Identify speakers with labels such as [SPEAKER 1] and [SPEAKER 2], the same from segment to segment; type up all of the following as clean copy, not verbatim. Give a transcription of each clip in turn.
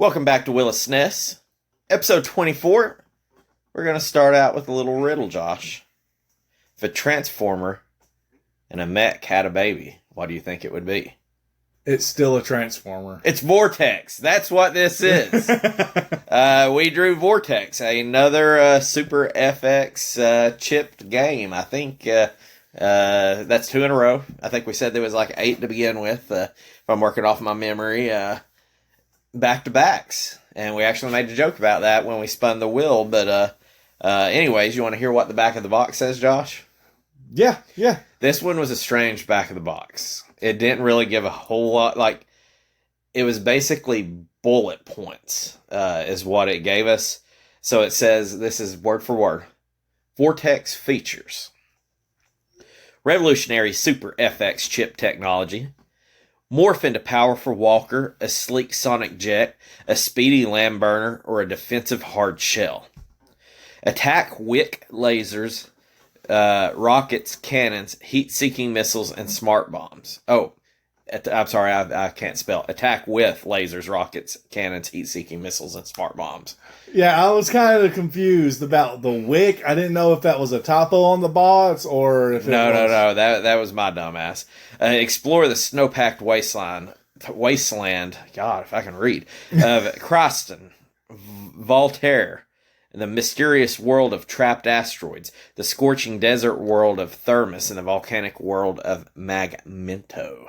[SPEAKER 1] Welcome back to Willis Ness. Episode 24. We're going to start out with a little riddle, Josh. If a transformer and a mech had a baby, what do you think it would be?
[SPEAKER 2] It's still a transformer.
[SPEAKER 1] It's Vortex. That's what this is. We drew Vortex, another Super FX chipped game. I think that's 2 in a row. I think we said there was like 8 to begin with, if I'm working off my memory. Back-to-backs. And we actually made a joke about that when we spun the wheel. But anyways, you want to hear what the back of the box says, Josh?
[SPEAKER 2] Yeah.
[SPEAKER 1] This one was a strange back of the box. It didn't really give a whole lot. Like, it was basically bullet points is what it gave us. So it says, this is word for word, Vortex features. Revolutionary Super FX chip technology. Morph into powerful walker, a sleek sonic jet, a speedy land burner, or a defensive hard shell. Attack wick lasers, rockets, cannons, heat-seeking missiles, and smart bombs. I'm sorry, I can't spell. Attack with lasers, rockets, cannons, heat-seeking missiles, and smart bombs.
[SPEAKER 2] Yeah, I was kind of confused about the wick. I didn't know if that was a typo on the box or if
[SPEAKER 1] No. That was my dumbass. Explore the snow-packed wasteland. God, if I can read. Of Croston, Voltaire, the mysterious world of trapped asteroids, the scorching desert world of Thermos, and the volcanic world of Magmento.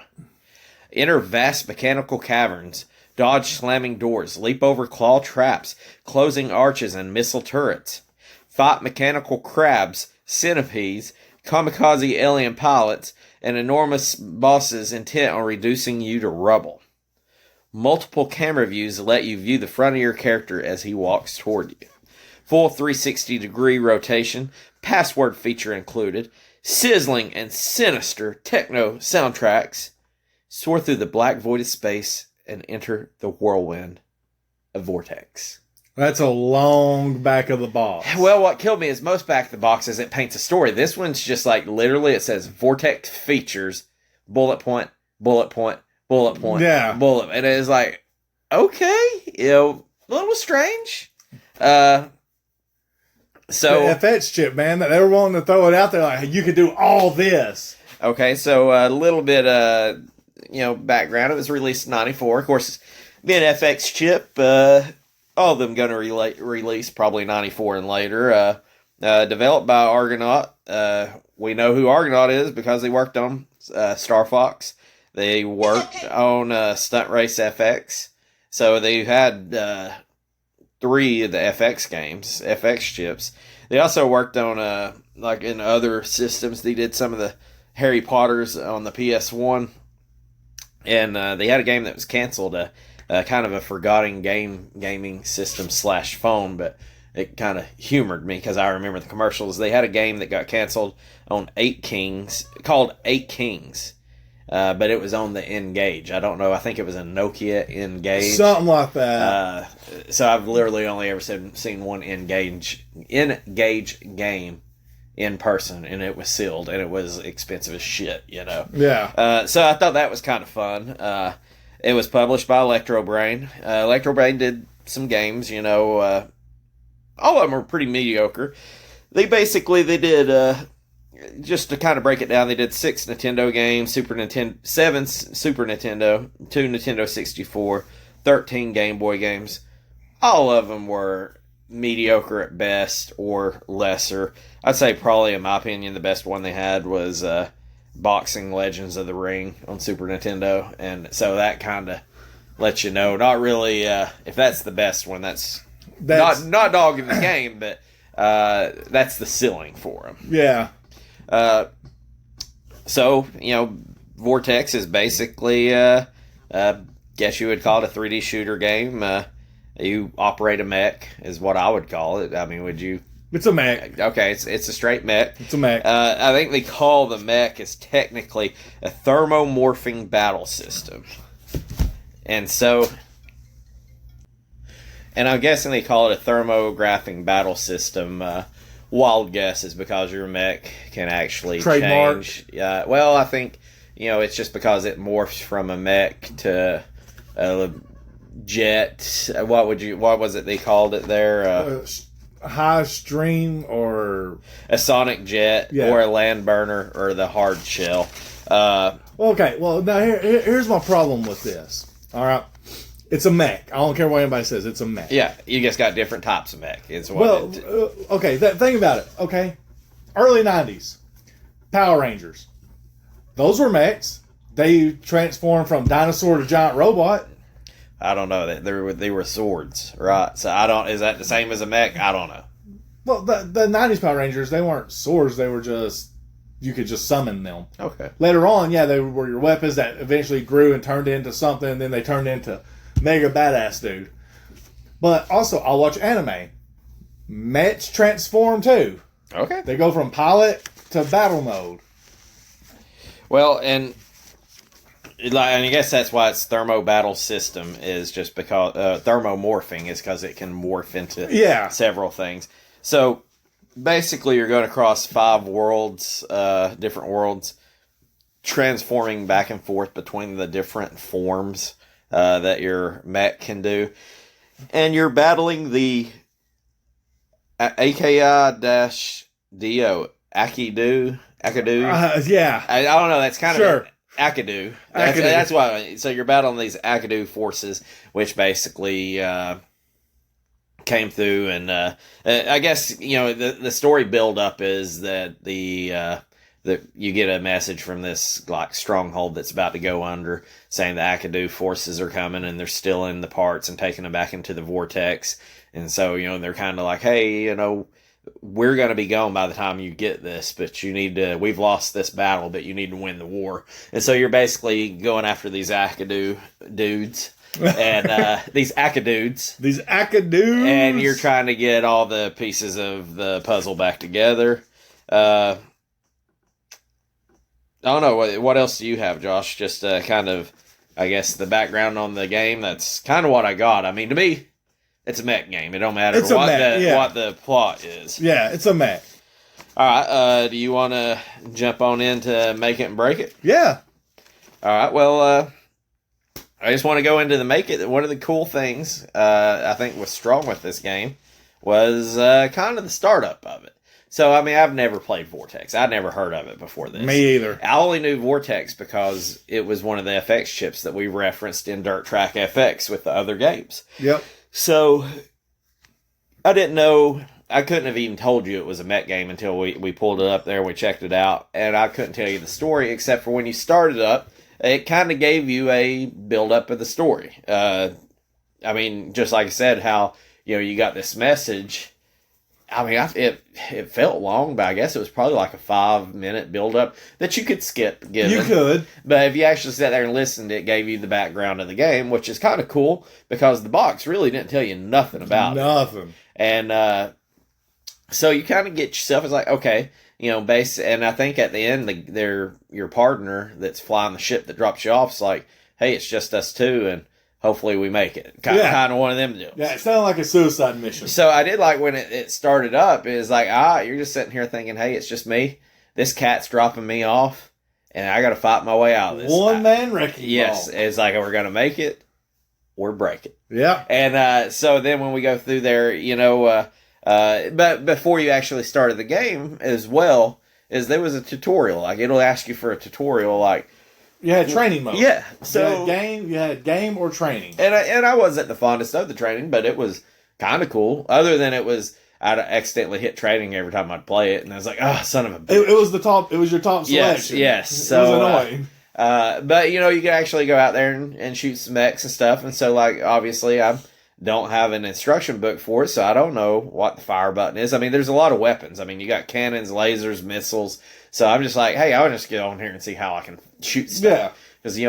[SPEAKER 1] Enter vast mechanical caverns, dodge slamming doors, leap over claw traps, closing arches, and missile turrets. Fight mechanical crabs, centipedes, kamikaze alien pilots, and enormous bosses intent on reducing you to rubble. Multiple camera views let you view the front of your character as he walks toward you. Full 360-degree rotation, password feature included, sizzling and sinister techno soundtracks. Soar through the black void of space and enter the whirlwind of Vortex.
[SPEAKER 2] That's a long back of the box.
[SPEAKER 1] Well, what killed me is most back of the boxes, it paints a story. This one's just like, literally, it says Vortex features, bullet point, bullet point, bullet point, bullet. And it is like, okay, a little strange. So
[SPEAKER 2] the FX chip, man, that they were wanting to throw it out there like, you could do all this.
[SPEAKER 1] Okay, so a little bit, background. It was released in 94. Of course, being FX chip, all of them going to release probably 94 and later. Developed by Argonaut. We know who Argonaut is because they worked on Star Fox. They worked on Stunt Race FX. So they had 3 of the FX games, FX chips. They also worked on, like in other systems, they did some of the Harry Potters on the PS1. And they had a game that was canceled, kind of a forgotten gaming system / phone, but it kind of humored me because I remember the commercials. They had a game that got canceled on 8 Kings, called 8 Kings, but it was on the N-Gage. I don't know, I think it was a Nokia N-Gage.
[SPEAKER 2] Something like that.
[SPEAKER 1] So I've literally only ever seen one N-Gage game in person, and it was sealed, and it was expensive as shit,
[SPEAKER 2] Yeah.
[SPEAKER 1] So I thought that was kind of fun. It was published by Electrobrain. Electrobrain did some games, all of them were pretty mediocre. They did, just to kind of break it down, they did 6 Nintendo games, 7 Super Nintendo, 2 Nintendo 64, 13 Game Boy games. All of them were mediocre at best or lesser. I'd say probably, in my opinion, the best one they had was Boxing Legends of the Ring on Super Nintendo, and so that kind of lets you know, not really, if that's the best one, that's not dogging the game, but that's the ceiling for them.
[SPEAKER 2] Yeah.
[SPEAKER 1] So, Vortex is basically, guess you would call it a 3D shooter game. You operate a mech, is what I would call it. I mean, would you?
[SPEAKER 2] It's a mech.
[SPEAKER 1] Okay, it's a straight mech.
[SPEAKER 2] It's a mech.
[SPEAKER 1] I think they call the mech is technically a thermomorphing battle system. And I'm guessing they call it a thermographing battle system. Wild guess is because your mech can actually
[SPEAKER 2] trademark.
[SPEAKER 1] Change. Well, I think, it's just because it morphs from a mech to jet. What was it they called it there?
[SPEAKER 2] High stream or
[SPEAKER 1] A sonic jet, or a land burner, or the hard shell.
[SPEAKER 2] Okay, well, now here's my problem with this. All right. It's a mech. I don't care what anybody says. It's a mech.
[SPEAKER 1] Yeah, you just got different types of mech.
[SPEAKER 2] Okay, think about it. Okay, early 90s, Power Rangers. Those were mechs. They transformed from dinosaur to giant robot.
[SPEAKER 1] I don't know. They were swords, right? So I don't. Is that the same as a mech? I don't know.
[SPEAKER 2] Well, the 90s Power Rangers, they weren't swords. They were just, you could just summon them.
[SPEAKER 1] Okay.
[SPEAKER 2] Later on, yeah, they were your weapons that eventually grew and turned into something, and then they turned into mega badass dude. But also, I'll watch anime. Mechs transform too.
[SPEAKER 1] Okay.
[SPEAKER 2] They go from pilot to battle mode.
[SPEAKER 1] Well, and I guess that's why it's thermo battle system, is just because thermomorphing is because it can morph into several things. So basically, you're going across 5 worlds, different worlds, transforming back and forth between the different forms that your mech can do. And you're battling the AKI-DO, Akidu.
[SPEAKER 2] Yeah.
[SPEAKER 1] I don't know, that's kind
[SPEAKER 2] of...
[SPEAKER 1] Akidu. That's why. So you're battling these Akidu forces, which basically came through, and I guess the story build up is that that you get a message from this like stronghold that's about to go under, saying the Akidu forces are coming and they're stealing the parts and taking them back into the Vortex, and so they're kind of like, hey, we're going to be gone by the time you get this, but we've lost this battle, but you need to win the war. And so you're basically going after these Akidu dudes. And these Akidudes. And you're trying to get all the pieces of the puzzle back together. I don't know. What else do you have, Josh? Just kind of, I guess, the background on the game. That's kind of what I got. I mean, to me, it's a mech game. It don't matter what the plot is.
[SPEAKER 2] Yeah, it's a mech.
[SPEAKER 1] All right. Do you want to jump on in to make it and break it?
[SPEAKER 2] Yeah.
[SPEAKER 1] All right. Well, I just want to go into the make it. One of the cool things I think was strong with this game was kind of the startup of it. So, I mean, I've never played Vortex. I'd never heard of it before this.
[SPEAKER 2] Me either.
[SPEAKER 1] I only knew Vortex because it was one of the FX chips that we referenced in Dirt Track FX with the other games.
[SPEAKER 2] Yep.
[SPEAKER 1] So, I didn't know. I couldn't have even told you it was a mech game until we pulled it up there, we checked it out, and I couldn't tell you the story except for when you started up, it kind of gave you a build-up of the story. I mean, just like I said, how, you got this message. I mean, it felt long, but I guess it was probably like a 5-minute build-up that you could skip.
[SPEAKER 2] You could.
[SPEAKER 1] But if you actually sat there and listened, it gave you the background of the game, which is kind of cool because the box really didn't tell you nothing about it.
[SPEAKER 2] Nothing.
[SPEAKER 1] And so you kind of get yourself, it's like, okay, and I think at the end, your partner that's flying the ship that drops you off is like, hey, it's just us two, and hopefully we make it. Kind of one of them deals.
[SPEAKER 2] Yeah, it sounded like a suicide mission.
[SPEAKER 1] So I did like when it started up, it was like, you're just sitting here thinking, hey, it's just me. This cat's dropping me off, and I got to fight my way out of this.
[SPEAKER 2] One-man wrecking ball.
[SPEAKER 1] Yes, it's like, we're going to make it or break it.
[SPEAKER 2] Yeah.
[SPEAKER 1] And so then when we go through there, but before you actually started the game as well, is there was a tutorial. Like, it'll ask you for a tutorial, like,
[SPEAKER 2] you had training mode.
[SPEAKER 1] Yeah. So
[SPEAKER 2] you had game or training.
[SPEAKER 1] And I wasn't the fondest of the training, but it was kind of cool. Other than I'd accidentally hit training every time I'd play it, and I was like, son of a bitch.
[SPEAKER 2] It was the top. It was your top selection.
[SPEAKER 1] Yes.
[SPEAKER 2] So, it was annoying.
[SPEAKER 1] But you can actually go out there and shoot some mechs and stuff. And so, like, obviously, I don't have an instruction book for it, so I don't know what the fire button is. I mean, there's a lot of weapons. I mean, you got cannons, lasers, missiles. So I'm just like, hey, I'll just get on here and see how I can shoot stuff.
[SPEAKER 2] Yeah.
[SPEAKER 1] Because,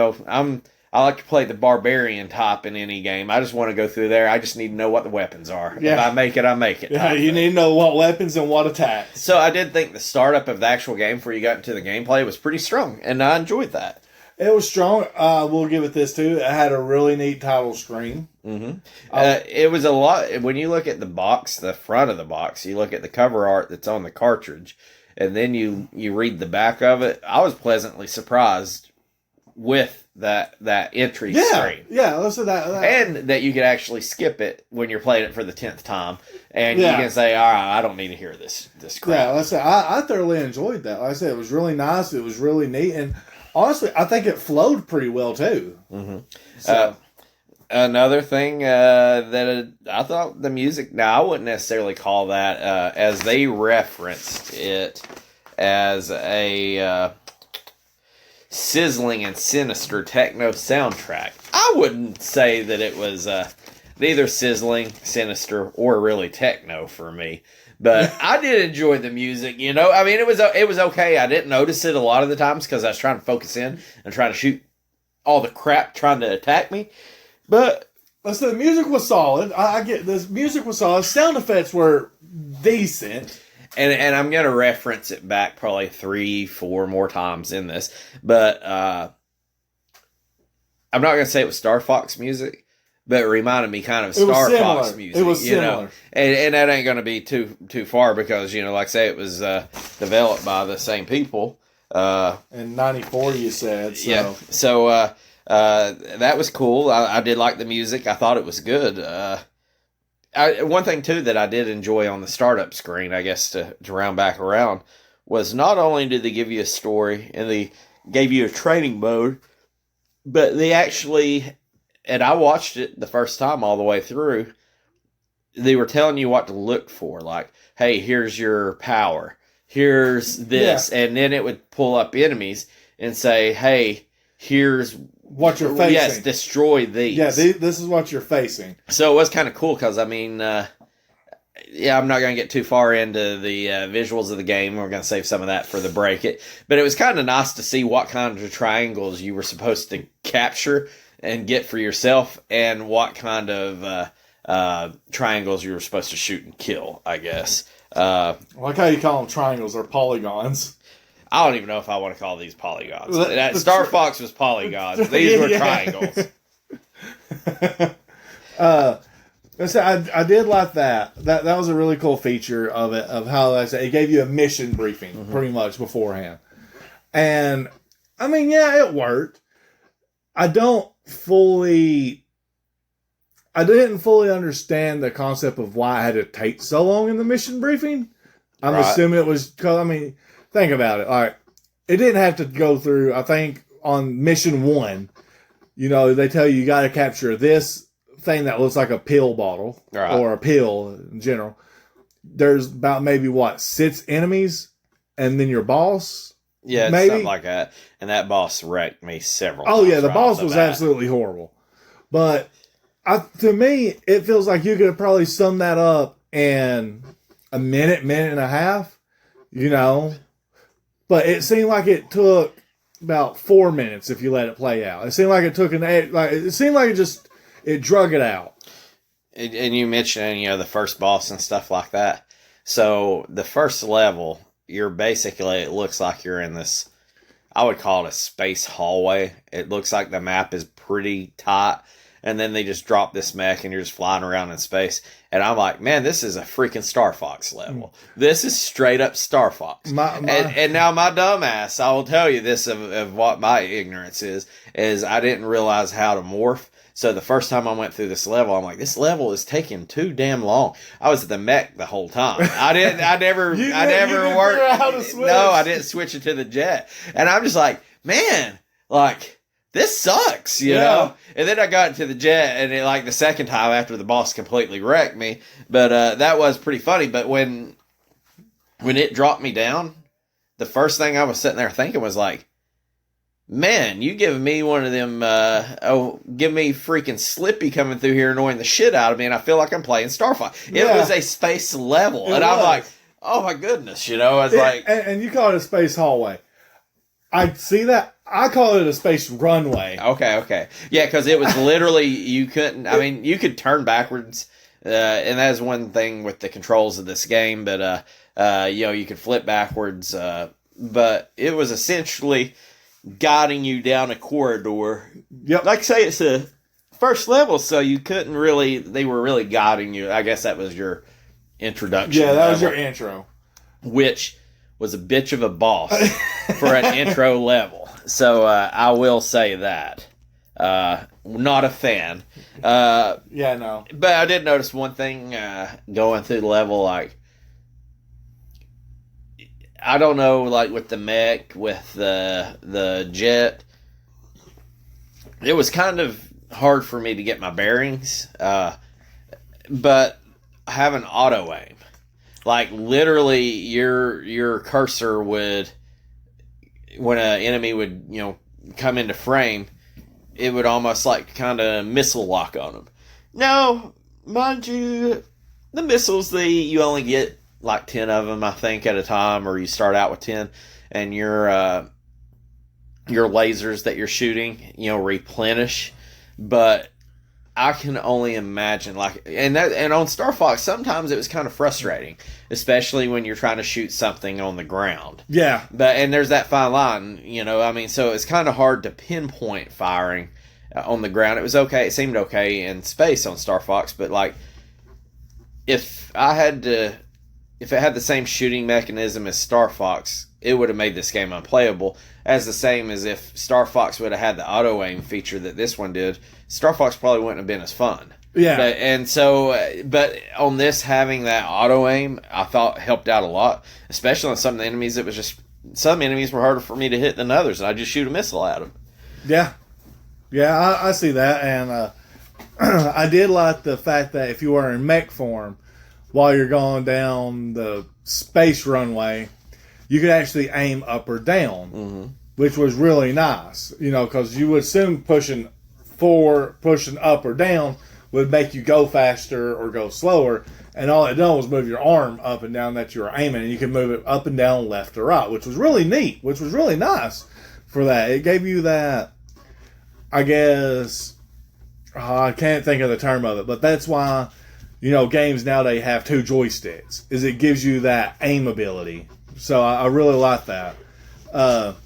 [SPEAKER 1] I like to play the barbarian top in any game. I just want to go through there. I just need to know what the weapons are. Yeah. If I make it, I make it.
[SPEAKER 2] Yeah, you need to know what weapons and what attacks.
[SPEAKER 1] So I did think the startup of the actual game before you got into the gameplay was pretty strong, and I enjoyed that.
[SPEAKER 2] It was strong. We'll give it this, too. It had a really neat title screen.
[SPEAKER 1] Mm-hmm. It was a lot. When you look at the box, the front of the box, you look at the cover art that's on the cartridge, and then you read the back of it. I was pleasantly surprised with that entry
[SPEAKER 2] Yeah,
[SPEAKER 1] screen.
[SPEAKER 2] yeah. Listen, that.
[SPEAKER 1] And that you could actually skip it when you're playing it for the 10th time. And
[SPEAKER 2] Yeah.
[SPEAKER 1] you can say, all right, I don't need to hear this crap.
[SPEAKER 2] Yeah, let's say I thoroughly enjoyed that. Like I said, it was really nice. It was really neat, and honestly, I think it flowed pretty well too.
[SPEAKER 1] Mm-hmm.
[SPEAKER 2] So,
[SPEAKER 1] Another thing that I thought the music. Now, I wouldn't necessarily call that as they referenced it as a sizzling and sinister techno soundtrack. I wouldn't say that it was neither sizzling, sinister, or really techno for me. But I did enjoy the music, you know. I mean, it was okay. I didn't notice it a lot of the times because I was trying to focus in and trying to shoot all the crap trying to attack me. But
[SPEAKER 2] let's say the music was solid. I get this. Music was solid. Sound effects were decent.
[SPEAKER 1] And I'm going to reference it back probably 3-4 more times in this. But I'm not going to say it was Star Fox music, but it reminded me kind of Star Fox music.
[SPEAKER 2] It was similar.
[SPEAKER 1] Know? And that ain't going to be too far because, you know, like I say, it was developed by the same people.
[SPEAKER 2] In 94, you said. So.
[SPEAKER 1] Yeah. So that was cool. I did like the music. I thought it was good. One thing, too, that I did enjoy on the startup screen, I guess, to round back around, was not only did they give you a story and they gave you a training mode, but they actually, and I watched it the first time all the way through, they were telling you what to look for. Like, hey, here's your power. Here's this. Yeah. And then it would pull up enemies and say, hey, here's
[SPEAKER 2] what you're facing.
[SPEAKER 1] Yes, destroy these.
[SPEAKER 2] Yeah, this is what you're facing.
[SPEAKER 1] So it was kind of cool because, I mean, I'm not going to get too far into the visuals of the game. We're going to save some of that for the break. But it was kind of nice to see what kind of triangles you were supposed to capture and get for yourself and what kind of triangles you were supposed to shoot and kill, I guess.
[SPEAKER 2] I like how you call them triangles or polygons.
[SPEAKER 1] I don't even know if I want to call these polygons. Star Fox was polygons. These were triangles.
[SPEAKER 2] I did like that. That was a really cool feature of it, of how it gave you a mission briefing pretty much beforehand. And, I mean, yeah, it worked. I didn't fully understand the concept of why it had to take so long in the mission briefing. I'm assuming it was because, I mean, think about it. All right. It didn't have to go through, I think, on mission 1, you know, they tell you got to capture this thing that looks like a pill bottle or a pill in general. There's about maybe, 6 enemies and then your boss?
[SPEAKER 1] Yeah,
[SPEAKER 2] maybe?
[SPEAKER 1] Something like that. And that boss wrecked me several times.
[SPEAKER 2] Oh, yeah, the boss was absolutely horrible. But to me, it feels like you could probably sum that up in a minute and a half, you know. But it seemed like it took about 4 minutes if you let it play out. It seemed like it took it drug it out.
[SPEAKER 1] And you mentioned, you know, the first boss and stuff like that. So the first level, you're basically, it looks like you're in this, I would call it a space hallway. It looks like the map is pretty tight. And then they just drop this mech and you're just flying around in space. And I'm like, man, this is a freaking Star Fox level. This is straight up Star Fox. And now my dumb ass, I will tell you this of what my ignorance is I didn't realize how to morph. So the first time I went through this level, I'm like, this level is taking too damn long. I was at the mech the whole time. I never worked.
[SPEAKER 2] How to switch.
[SPEAKER 1] No, I didn't switch it to the jet. And I'm just like, man, like, this sucks, you know? And then I got into the jet, and like the second time after the boss completely wrecked me. But that was pretty funny. But when it dropped me down, the first thing I was sitting there thinking was like, man, you giving me one of them, give me freaking Slippy coming through here annoying the shit out of me, and I feel like I'm playing Star Fox. It was a space level. I'm like, oh my goodness, you know?
[SPEAKER 2] And you call it a space hallway. I see that. I call it a space runway.
[SPEAKER 1] Okay. Yeah, because it was literally, you couldn't, I mean, you could turn backwards, and that is one thing with the controls of this game, but, you know, you could flip backwards, but it was essentially guiding you down a corridor.
[SPEAKER 2] Yep.
[SPEAKER 1] Like I say, it's a first level, so you couldn't really, they were really guiding you. I guess that was your introduction.
[SPEAKER 2] Yeah, that was your intro.
[SPEAKER 1] Which was a bitch of a boss for an intro level. So I will say that. Not a fan.
[SPEAKER 2] Yeah, no.
[SPEAKER 1] But I did notice one thing going through the level, like, I don't know, like with the mech, with the jet, it was kind of hard for me to get my bearings. But having auto aim, like literally your cursor would, when an enemy would, come into frame, it would almost like kind of missile lock on them. Now, mind you, the missiles, you only get like 10 of them, I think, at a time, or you start out with 10, and your lasers that you're shooting, replenish. But I can only imagine, and on Star Fox, sometimes it was kind of frustrating, especially when you're trying to shoot something on the ground.
[SPEAKER 2] Yeah.
[SPEAKER 1] And there's that fine line, so it's kind of hard to pinpoint firing on the ground. It was okay. It seemed okay in space on Star Fox, but like, if it had the same shooting mechanism as Star Fox, it would have made this game unplayable. As the same as if Star Fox would have had the auto aim feature that this one did, Star Fox probably wouldn't have been as fun.
[SPEAKER 2] Yeah.
[SPEAKER 1] But on this, having that auto aim, I thought helped out a lot, especially on some of the enemies. It was just, some enemies were harder for me to hit than others, and I just shoot a missile at them.
[SPEAKER 2] Yeah. Yeah, I see that, and I did like the fact that if you were in mech form, while you're going down the space runway, you could actually aim up or down, which was really nice. Because you would assume pushing up or down would make you go faster or go slower, and all it done was move your arm up and down that you were aiming, and you could move it up and down, left or right, which was really neat, which was really nice for that. It gave you that, I guess, I can't think of the term of it, but that's why, games nowadays have 2 joysticks, is it gives you that aim ability. So I really like that. The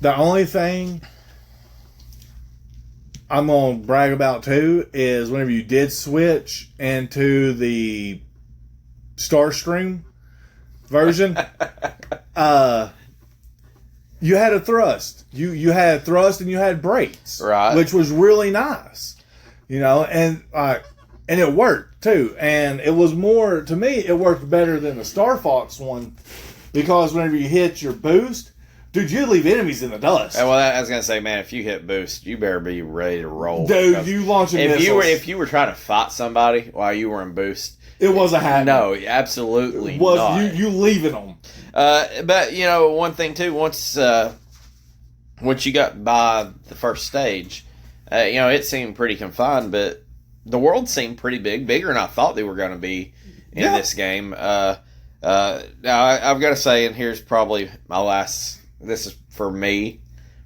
[SPEAKER 2] only thing I'm going to brag about too is whenever you did switch into the Starscream version, you had a thrust. You had thrust and you had brakes,
[SPEAKER 1] right?
[SPEAKER 2] Which was really nice, and it worked too. And it was more, to me, it worked better than the Star Fox one, because whenever you hit your boost, dude, you leave enemies in the dust.
[SPEAKER 1] Well, I was gonna say, man, if you hit boost, you better be ready to roll.
[SPEAKER 2] Dude, you launching missiles.
[SPEAKER 1] If you were trying to fight somebody while you were in boost,
[SPEAKER 2] it wasn't happening.
[SPEAKER 1] No, absolutely
[SPEAKER 2] it was
[SPEAKER 1] not.
[SPEAKER 2] You leaving them.
[SPEAKER 1] But one thing too, once you got by the first stage, it seemed pretty confined, but the world seemed pretty bigger than I thought they were going to be in this game. Now I've got to say, and here's probably my last. This is for me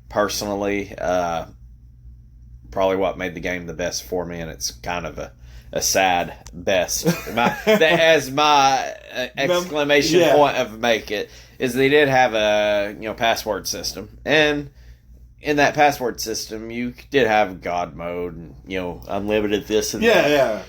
[SPEAKER 1] personally, probably what made the game the best for me, and it's kind of a sad best. As my exclamation point of make it is, they did have a password system, and in that password system you did have God mode and unlimited this and that.
[SPEAKER 2] Yeah.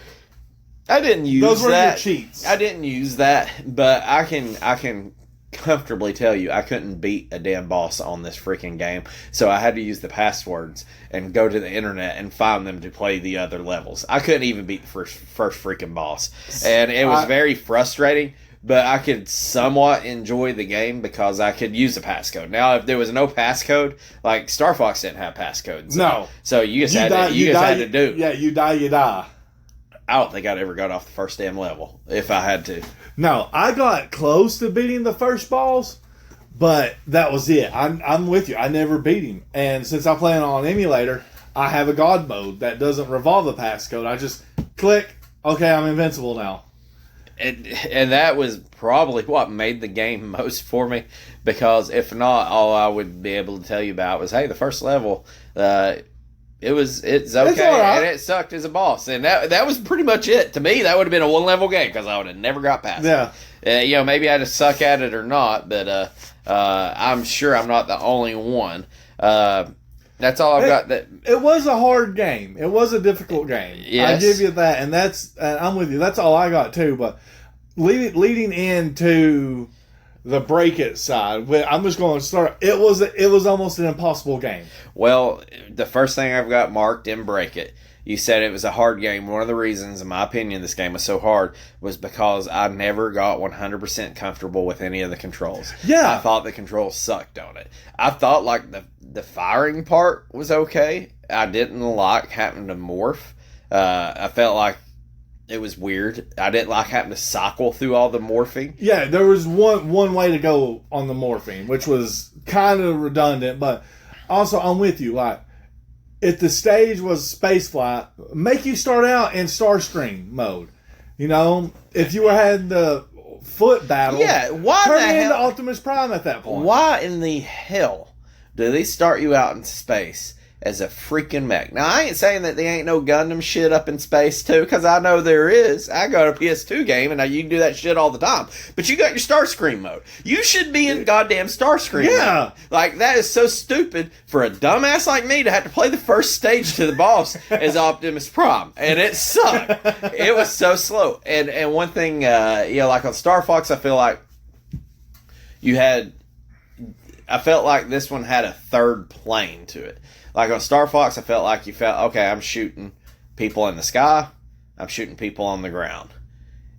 [SPEAKER 1] I didn't use
[SPEAKER 2] those were
[SPEAKER 1] that.
[SPEAKER 2] Your cheats.
[SPEAKER 1] I didn't use that, but I can comfortably tell you I couldn't beat a damn boss on this freaking game, so I had to use the passwords and go to the internet and find them to play the other levels. I couldn't even beat the first freaking boss, and it was very frustrating, but I could somewhat enjoy the game because I could use the passcode. Now, if there was no passcode, like Star Fox didn't have passcodes.
[SPEAKER 2] No.
[SPEAKER 1] So you just had to do.
[SPEAKER 2] Yeah, you die.
[SPEAKER 1] I don't think I'd ever got off the first damn level if I had to.
[SPEAKER 2] No, I got close to beating the first boss, but that was it. I'm with you. I never beat him. And since I play on an emulator, I have a God mode that doesn't revolve the passcode. I just click, okay, I'm invincible now.
[SPEAKER 1] And that was probably what made the game most for me, because if not, all I would be able to tell you about was, hey, the first level, it's okay,
[SPEAKER 2] right.
[SPEAKER 1] And it sucked as a boss, and that was pretty much it. To me, that would have been a 1-level game, because I would have never got past it. Maybe I just suck at it or not, but I'm sure I'm not the only one. That's all I've got.
[SPEAKER 2] It was a hard game. It was a difficult game.
[SPEAKER 1] Yes.
[SPEAKER 2] I give you that, and I'm with you. That's all I got too. But leading into the break it side, I'm just going to start. It was almost an impossible game.
[SPEAKER 1] Well, the first thing I've got marked in break it, you said it was a hard game. One of the reasons, in my opinion, this game was so hard was because I never got 100% comfortable with any of the controls.
[SPEAKER 2] Yeah.
[SPEAKER 1] I thought the controls sucked on it. I thought like the firing part was okay. I didn't like having to morph. I felt like it was weird. I didn't like having to cycle through all the morphing.
[SPEAKER 2] Yeah, there was one way to go on the morphing, which was kind of redundant, but also I'm with you. Like, if the stage was space flight, make you start out in Starscream mode. You know, if you had the foot battle,
[SPEAKER 1] why
[SPEAKER 2] turn
[SPEAKER 1] the
[SPEAKER 2] it into
[SPEAKER 1] hell?
[SPEAKER 2] Optimus Prime at that point.
[SPEAKER 1] Why in the hell do they start you out in space as a freaking mech? Now, I ain't saying that there ain't no Gundam shit up in space, too, because I know there is. I got a PS2 game, and you can do that shit all the time. But you got your Starscream mode. You should be in goddamn Starscream mode. Like, that is so stupid for a dumbass like me to have to play the first stage to the boss as Optimus Prime. And it sucked. It was so slow. And one thing, like on Star Fox, I feel like I felt like this one had a third plane to it. Like on Star Fox, I felt like you felt, okay, I'm shooting people in the sky. I'm shooting people on the ground.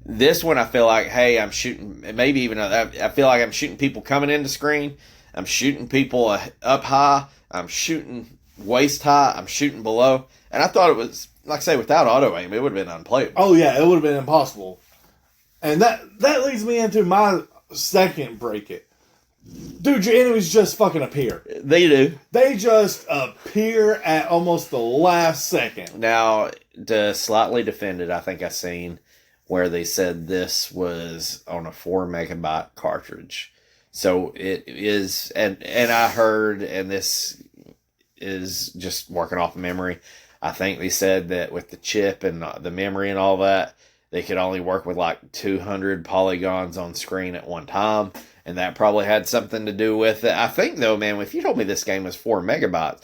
[SPEAKER 1] This one, I feel like, hey, I'm shooting, maybe even, I feel like I'm shooting people coming into screen. I'm shooting people up high. I'm shooting waist high. I'm shooting below. And I thought it was, like I say, without auto aim, it would have been unplayable.
[SPEAKER 2] Oh, yeah, it would have been impossible. And that leads me into my second break it. Dude, your enemies just fucking appear.
[SPEAKER 1] They do.
[SPEAKER 2] They just appear at almost the last second.
[SPEAKER 1] Now, to slightly defend it, I think I seen where they said this was on a 4 megabyte cartridge. So it is, and I heard, and this is just working off memory, I think they said that with the chip and the memory and all that, they could only work with like 200 polygons on screen at one time. And that probably had something to do with it. I think, though, man, if you told me this game was 4 megabytes,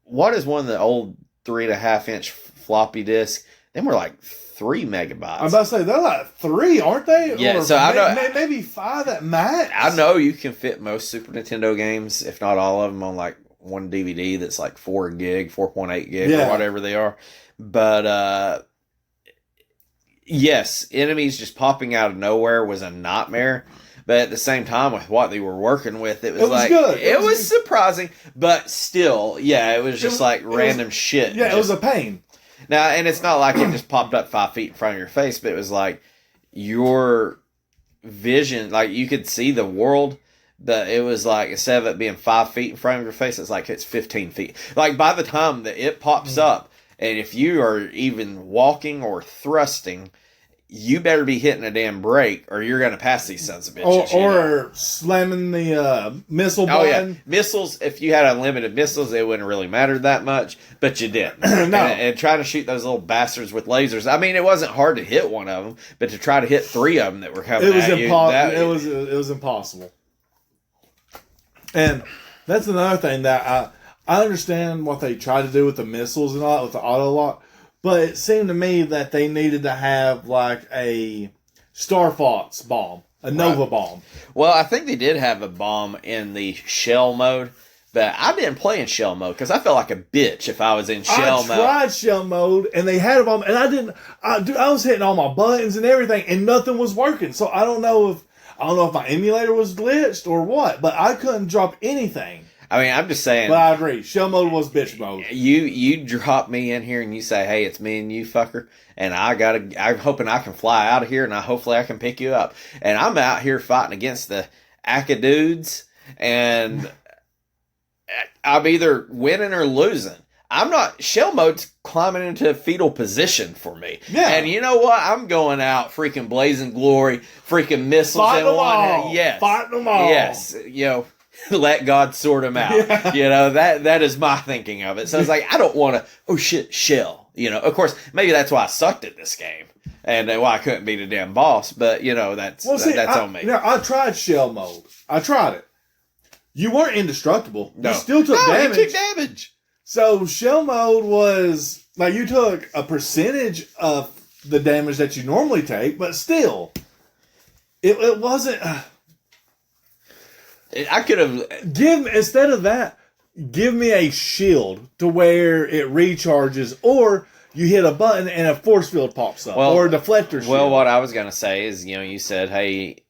[SPEAKER 1] what is one of the old 3.5-inch floppy disks? Them were like 3 megabytes.
[SPEAKER 2] I'm about to say, they're like 3, aren't they?
[SPEAKER 1] Yeah,
[SPEAKER 2] or
[SPEAKER 1] so I know.
[SPEAKER 2] Maybe 5 at max.
[SPEAKER 1] I know you can fit most Super Nintendo games, if not all of them, on like one DVD that's like 4 gig, 4.8 gig, or whatever they are. But, yes, enemies just popping out of nowhere was a nightmare. But at the same time, with what they were working with, it was like
[SPEAKER 2] good.
[SPEAKER 1] It was surprising, but still, it was just random shit.
[SPEAKER 2] Yeah, it was a pain.
[SPEAKER 1] Now, and it's not like it just popped up 5 feet in front of your face, but it was like your vision, like you could see the world, but it was like instead of it being 5 feet in front of your face, it's like it's 15 feet. Like by the time that it pops up, and if you are even walking or thrusting, you better be hitting a damn brake or you're going to pass these sons of bitches.
[SPEAKER 2] Or slamming the missile button.
[SPEAKER 1] Oh, yeah. Missiles, if you had unlimited missiles, it wouldn't really matter that much, but you didn't.
[SPEAKER 2] No.
[SPEAKER 1] And trying to shoot those little bastards with lasers, I mean, it wasn't hard to hit one of them, but to try to hit 3 of them that were coming at you.
[SPEAKER 2] It was impossible. And that's another thing that I understand what they tried to do with the missiles and all that, with the auto lock. But it seemed to me that they needed to have like a Star Fox bomb, a Nova bomb.
[SPEAKER 1] Well, I think they did have a bomb in the shell mode, but I didn't play in shell mode because I felt like a bitch if I was in shell mode.
[SPEAKER 2] I tried shell mode and they had a bomb, and I was hitting all my buttons and everything, and nothing was working. So I don't know if my emulator was glitched or what, but I couldn't drop anything.
[SPEAKER 1] I mean, I'm just saying.
[SPEAKER 2] But I agree. Shell mode was bitch mode.
[SPEAKER 1] You drop me in here and you say, hey, it's me and you, fucker. And I'm hoping I can fly out of here and hopefully I can pick you up. And I'm out here fighting against the Aka dudes and I'm either winning or losing. Shell mode's climbing into a fetal position for me.
[SPEAKER 2] Yeah.
[SPEAKER 1] And you know what? I'm going out freaking blazing glory, freaking missiles
[SPEAKER 2] Fight
[SPEAKER 1] in
[SPEAKER 2] them
[SPEAKER 1] one
[SPEAKER 2] all.
[SPEAKER 1] hand. Yes.
[SPEAKER 2] Fight them all.
[SPEAKER 1] Yes. Let God sort them out.
[SPEAKER 2] Yeah.
[SPEAKER 1] That is my thinking of it. So it's like, I don't want to, oh shit, shell. Of course, maybe that's why I sucked at this game. And why I couldn't beat a damn boss. But, that's on me.
[SPEAKER 2] I tried shell mode. I tried it. You weren't indestructible.
[SPEAKER 1] No.
[SPEAKER 2] You still took damage.
[SPEAKER 1] You took damage.
[SPEAKER 2] So shell mode was, like, you took a percentage of the damage that you normally take, but still, it wasn't...
[SPEAKER 1] I could have
[SPEAKER 2] instead of that, give me a shield to where it recharges, or you hit a button and a force field pops up, or a deflector shield.
[SPEAKER 1] Well, what I was going to say is, you said, hey,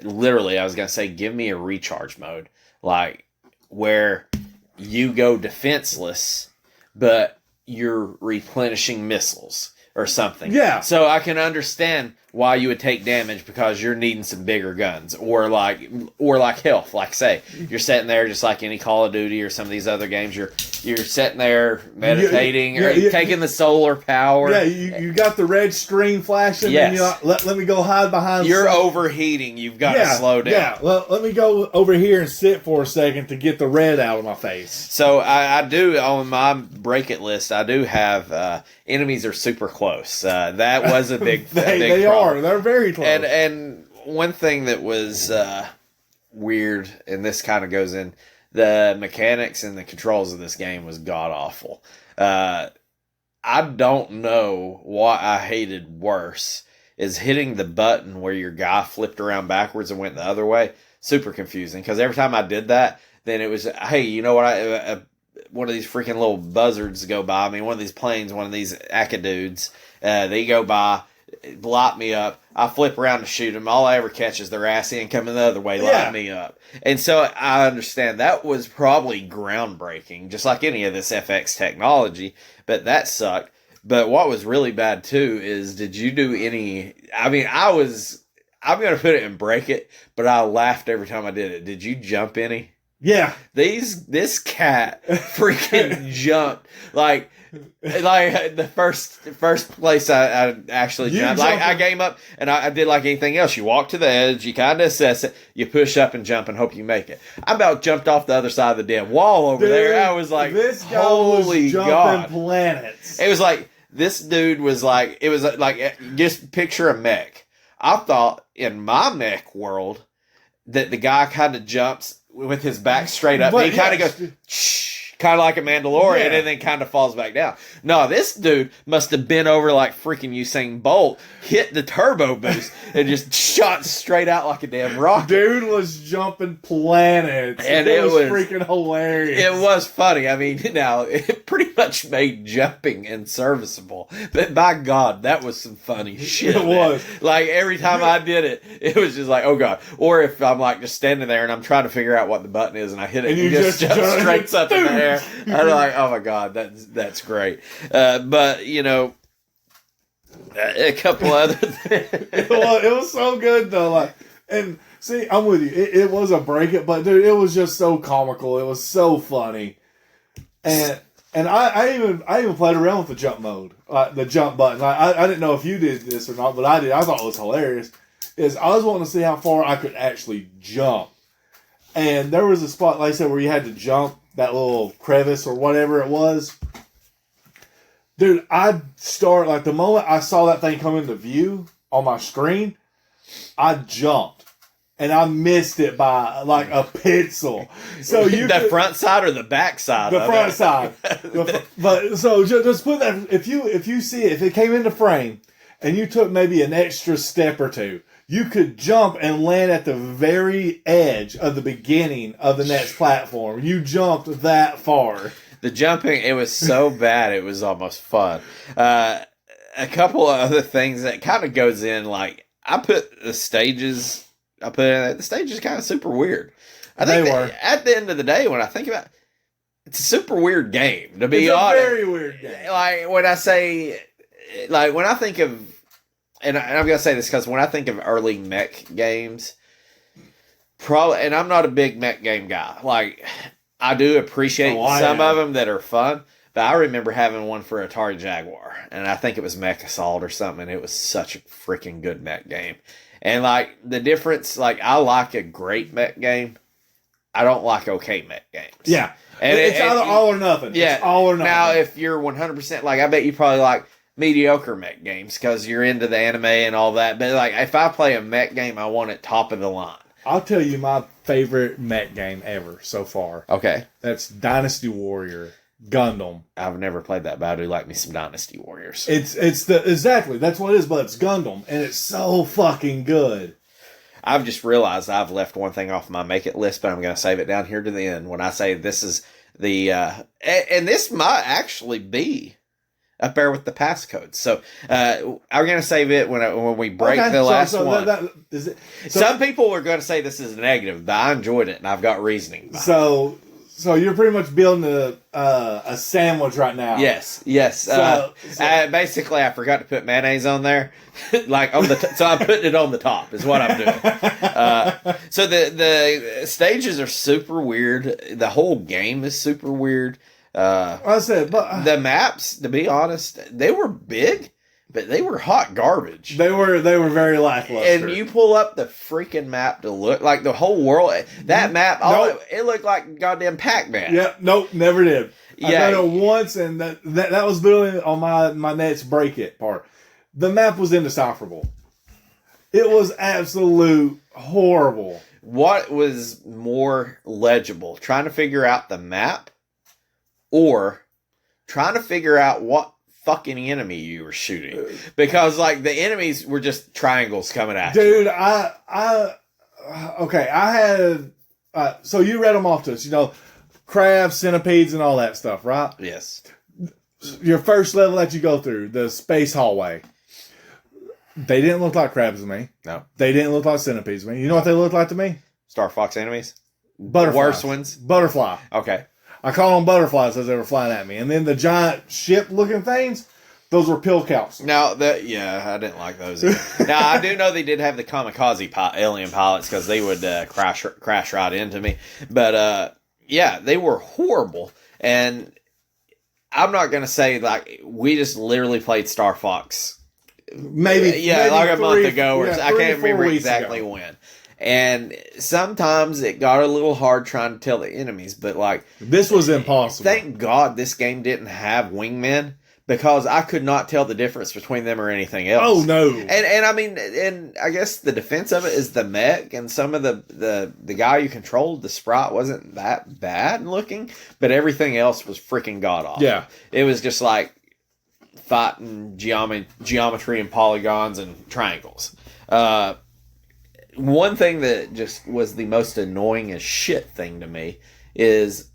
[SPEAKER 1] literally, I was going to say, give me a recharge mode, like where you go defenseless, but you're replenishing missiles or something.
[SPEAKER 2] Yeah.
[SPEAKER 1] So I can understand why you would take damage because you're needing some bigger guns or like health. Like say you're sitting there just like any Call of Duty or some of these other games. You're sitting there meditating or taking the solar power.
[SPEAKER 2] Yeah, you got the red screen flashing.
[SPEAKER 1] Yes.
[SPEAKER 2] And you're like, let me go hide behind.
[SPEAKER 1] You're overheating. You've got to slow down.
[SPEAKER 2] Yeah. Well, let me go over here and sit for a second to get the red out of my face.
[SPEAKER 1] So I do on my break it list. I do have enemies are super close. That was a big.
[SPEAKER 2] They
[SPEAKER 1] problem.
[SPEAKER 2] They're very close.
[SPEAKER 1] And one thing that was weird, and this kind of goes in, the mechanics and the controls of this game was god awful. I don't know what I hated worse is hitting the button where your guy flipped around backwards and went the other way. Super confusing because every time I did that, then it was, hey, you know what? One of these freaking little buzzards go by. I mean, one of these planes, one of these Akadudes, they go by, light me up. I flip around to shoot them. All I ever catch is their ass end coming the other way, light me up. And so I understand that was probably groundbreaking, just like any of this FX technology, but that sucked. But what was really bad too is, did you do any, I mean, I'm going to put it and break it, but I laughed every time I did it. Did you jump any?
[SPEAKER 2] Yeah.
[SPEAKER 1] This cat freaking jumped like the first place I actually jumped. Like I came up and I did like anything else. You walk to the edge, you kind of assess it, you push up and jump and hope you make it. I about jumped off the other side of the damn wall over there. I was like,
[SPEAKER 2] this guy
[SPEAKER 1] holy
[SPEAKER 2] was jumping
[SPEAKER 1] God.
[SPEAKER 2] planets.
[SPEAKER 1] It was like, this dude was like, it was like, just picture a mech. I thought in my mech world that the guy kind of jumps with his back straight up. And he kind of goes, shh, kind of like a Mandalorian, and then kind of falls back down. No, this dude must have been over like freaking Usain Bolt, hit the turbo boost, and just shot straight out like a damn rocket.
[SPEAKER 2] Dude was jumping planets.
[SPEAKER 1] And
[SPEAKER 2] it was freaking hilarious.
[SPEAKER 1] It was funny. I mean, now, it pretty much made jumping unserviceable. But by God, that was some funny shit.
[SPEAKER 2] It was.
[SPEAKER 1] Like, every time I did it, it was just like, oh God. Or if I'm like just standing there and I'm trying to figure out what the button is and I hit it and you just jump straight up in the air. I'm like, oh my God, that's great. But, a couple other things.
[SPEAKER 2] It was so good though. Like, and see, I'm with you. It was a break it, but dude, it was just so comical. It was so funny. And I even played around with the jump mode, the jump button. I didn't know if you did this or not, but I did. I thought it was hilarious. I was wanting to see how far I could actually jump. And there was a spot, like I said, where you had to jump that little crevice or whatever it was. Dude, the moment I saw that thing come into view on my screen, I jumped. And I missed it by like a pixel. So
[SPEAKER 1] the front side or the back side?
[SPEAKER 2] The front side. But so just put that, if you see it, if it came into frame and you took maybe an extra step or two, you could jump and land at the very edge of the beginning of the next platform. You jumped that far.
[SPEAKER 1] The jumping, it was so bad, it was almost fun. A couple of other things that kind of goes in, like, I put the stages kind of super weird. I think at the end of the day, when I think about it, it's a super weird game, to be honest.
[SPEAKER 2] It's a very weird game.
[SPEAKER 1] Like, when I think of, and I'm going to say this because when I think of early mech games, and I'm not a big mech game guy. Like, I do appreciate some of them that are fun, but I remember having one for Atari Jaguar, and I think it was Mech Assault or something, and it was such a freaking good mech game. And, like, the difference, like, I like a great mech game. I don't like okay mech games.
[SPEAKER 2] Yeah. And it's either all or nothing.
[SPEAKER 1] Yeah.
[SPEAKER 2] It's all or nothing.
[SPEAKER 1] Now, if you're 100%, like, I bet you probably like mediocre mech games because you're into the anime and all that. But, like, if I play a mech game, I want it top of the line.
[SPEAKER 2] I'll tell you my favorite mech game ever so far.
[SPEAKER 1] Okay.
[SPEAKER 2] That's Dynasty Warrior Gundam.
[SPEAKER 1] I've never played that, but I do like me some Dynasty Warriors.
[SPEAKER 2] Exactly, that's what it is, but it's Gundam, and it's so fucking good.
[SPEAKER 1] I've just realized I've left one thing off my make it list, but I'm going to save it down here to the end when I say this is the, and this might actually be up there with the passcodes. So I'm going to save it when we break the last one. Some people are going to say this is a negative, but I enjoyed it and I've got reasoning.
[SPEAKER 2] So you're pretty much building a sandwich right now.
[SPEAKER 1] Yes. Basically, I forgot to put mayonnaise on there, like on the. So I'm putting it on the top. Is what I'm doing. So the stages are super weird. The whole game is super weird.
[SPEAKER 2] I said, but
[SPEAKER 1] the maps, to be honest, they were big, but they were hot garbage.
[SPEAKER 2] They were very lackluster.
[SPEAKER 1] And you pull up the freaking map to look like the whole world. That map, it looked like goddamn Pac-Man.
[SPEAKER 2] Yep, nope, never did. I done it once, and that was literally on my next break it part. The map was indecipherable. It was absolute horrible.
[SPEAKER 1] What was more legible? Trying to figure out the map, or trying to figure out what fucking enemy you were shooting? Because like the enemies were just triangles coming at you.
[SPEAKER 2] Dude, I had so you read them off to us, you know, crabs, centipedes, and all that stuff, right?
[SPEAKER 1] Yes.
[SPEAKER 2] Your first level that you go through, the space hallway. They didn't look like crabs to me.
[SPEAKER 1] No.
[SPEAKER 2] They didn't look like centipedes to me. You know what they looked like to me?
[SPEAKER 1] Star Fox enemies?
[SPEAKER 2] Butterflies.
[SPEAKER 1] The worst ones?
[SPEAKER 2] Butterfly.
[SPEAKER 1] Okay.
[SPEAKER 2] I call them butterflies as they were flying at me. And then the giant ship-looking things, those were pill capsules.
[SPEAKER 1] Now, I didn't like those either. Now, I do know they did have the kamikaze alien pilots because they would crash right into me. But, they were horrible. And I'm not going to say, like, we just literally played Star Fox.
[SPEAKER 2] Maybe
[SPEAKER 1] like a month ago. I can't remember exactly
[SPEAKER 2] ago.
[SPEAKER 1] when. And sometimes it got a little hard trying to tell the enemies, but like
[SPEAKER 2] this was impossible.
[SPEAKER 1] Thank God this game didn't have wingmen, because I could not tell the difference between them or anything else.
[SPEAKER 2] Oh no!
[SPEAKER 1] And I mean, and I guess the defense of it is the mech and some of the guy you controlled, the sprite, wasn't that bad looking, but everything else was freaking god awful.
[SPEAKER 2] Yeah,
[SPEAKER 1] it was just like fighting geometry and polygons and triangles. One thing that just was the most annoying as shit thing to me is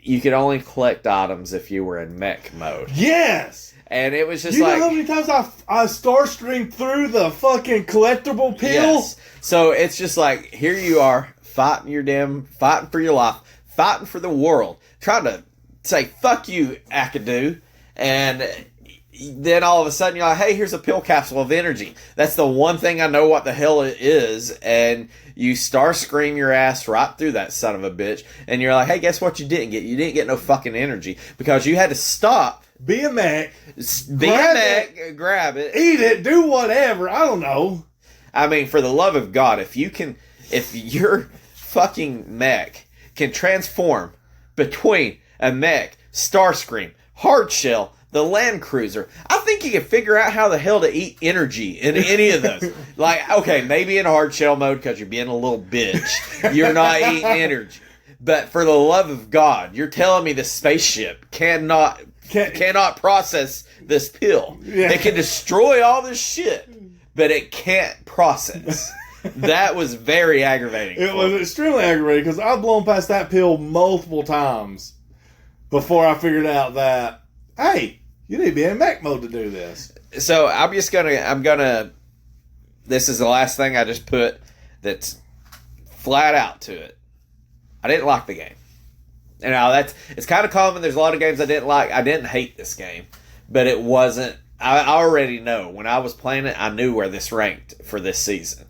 [SPEAKER 1] you could only collect items if you were in mech mode.
[SPEAKER 2] Yes!
[SPEAKER 1] And it was just
[SPEAKER 2] you know how many times I star streamed through the fucking collectible pill?
[SPEAKER 1] Yes. So it's just like, here you are, fighting for your life, fighting for the world, trying to say, fuck you, Akadu, and then all of a sudden you're like, hey, here's a pill capsule of energy. That's the one thing I know what the hell it is. And you star scream your ass right through that son of a bitch. And you're like, hey, guess what you didn't get? You didn't get no fucking energy because you had to stop.
[SPEAKER 2] Be a mech.
[SPEAKER 1] Grab it.
[SPEAKER 2] Eat it. Do whatever. I don't know.
[SPEAKER 1] I mean, for the love of God, if your fucking mech can transform between a mech, Starscream, Hardshell, the Land Cruiser, I think you can figure out how the hell to eat energy in any of those. Like, okay, maybe in hard shell mode because you're being a little bitch. You're not eating energy. But for the love of God, you're telling me the spaceship cannot process this pill. Yeah. It can destroy all this shit, but it can't process. That was very aggravating.
[SPEAKER 2] It was extremely aggravating because I've blown past that pill multiple times before I figured out that, hey, you need to be in mech mode to do this.
[SPEAKER 1] So this is the last thing I just put that's flat out to it. I didn't like the game. And now it's kind of common. There's a lot of games I didn't like. I didn't hate this game, but it wasn't. I already know when I was playing it, I knew where this ranked for this season.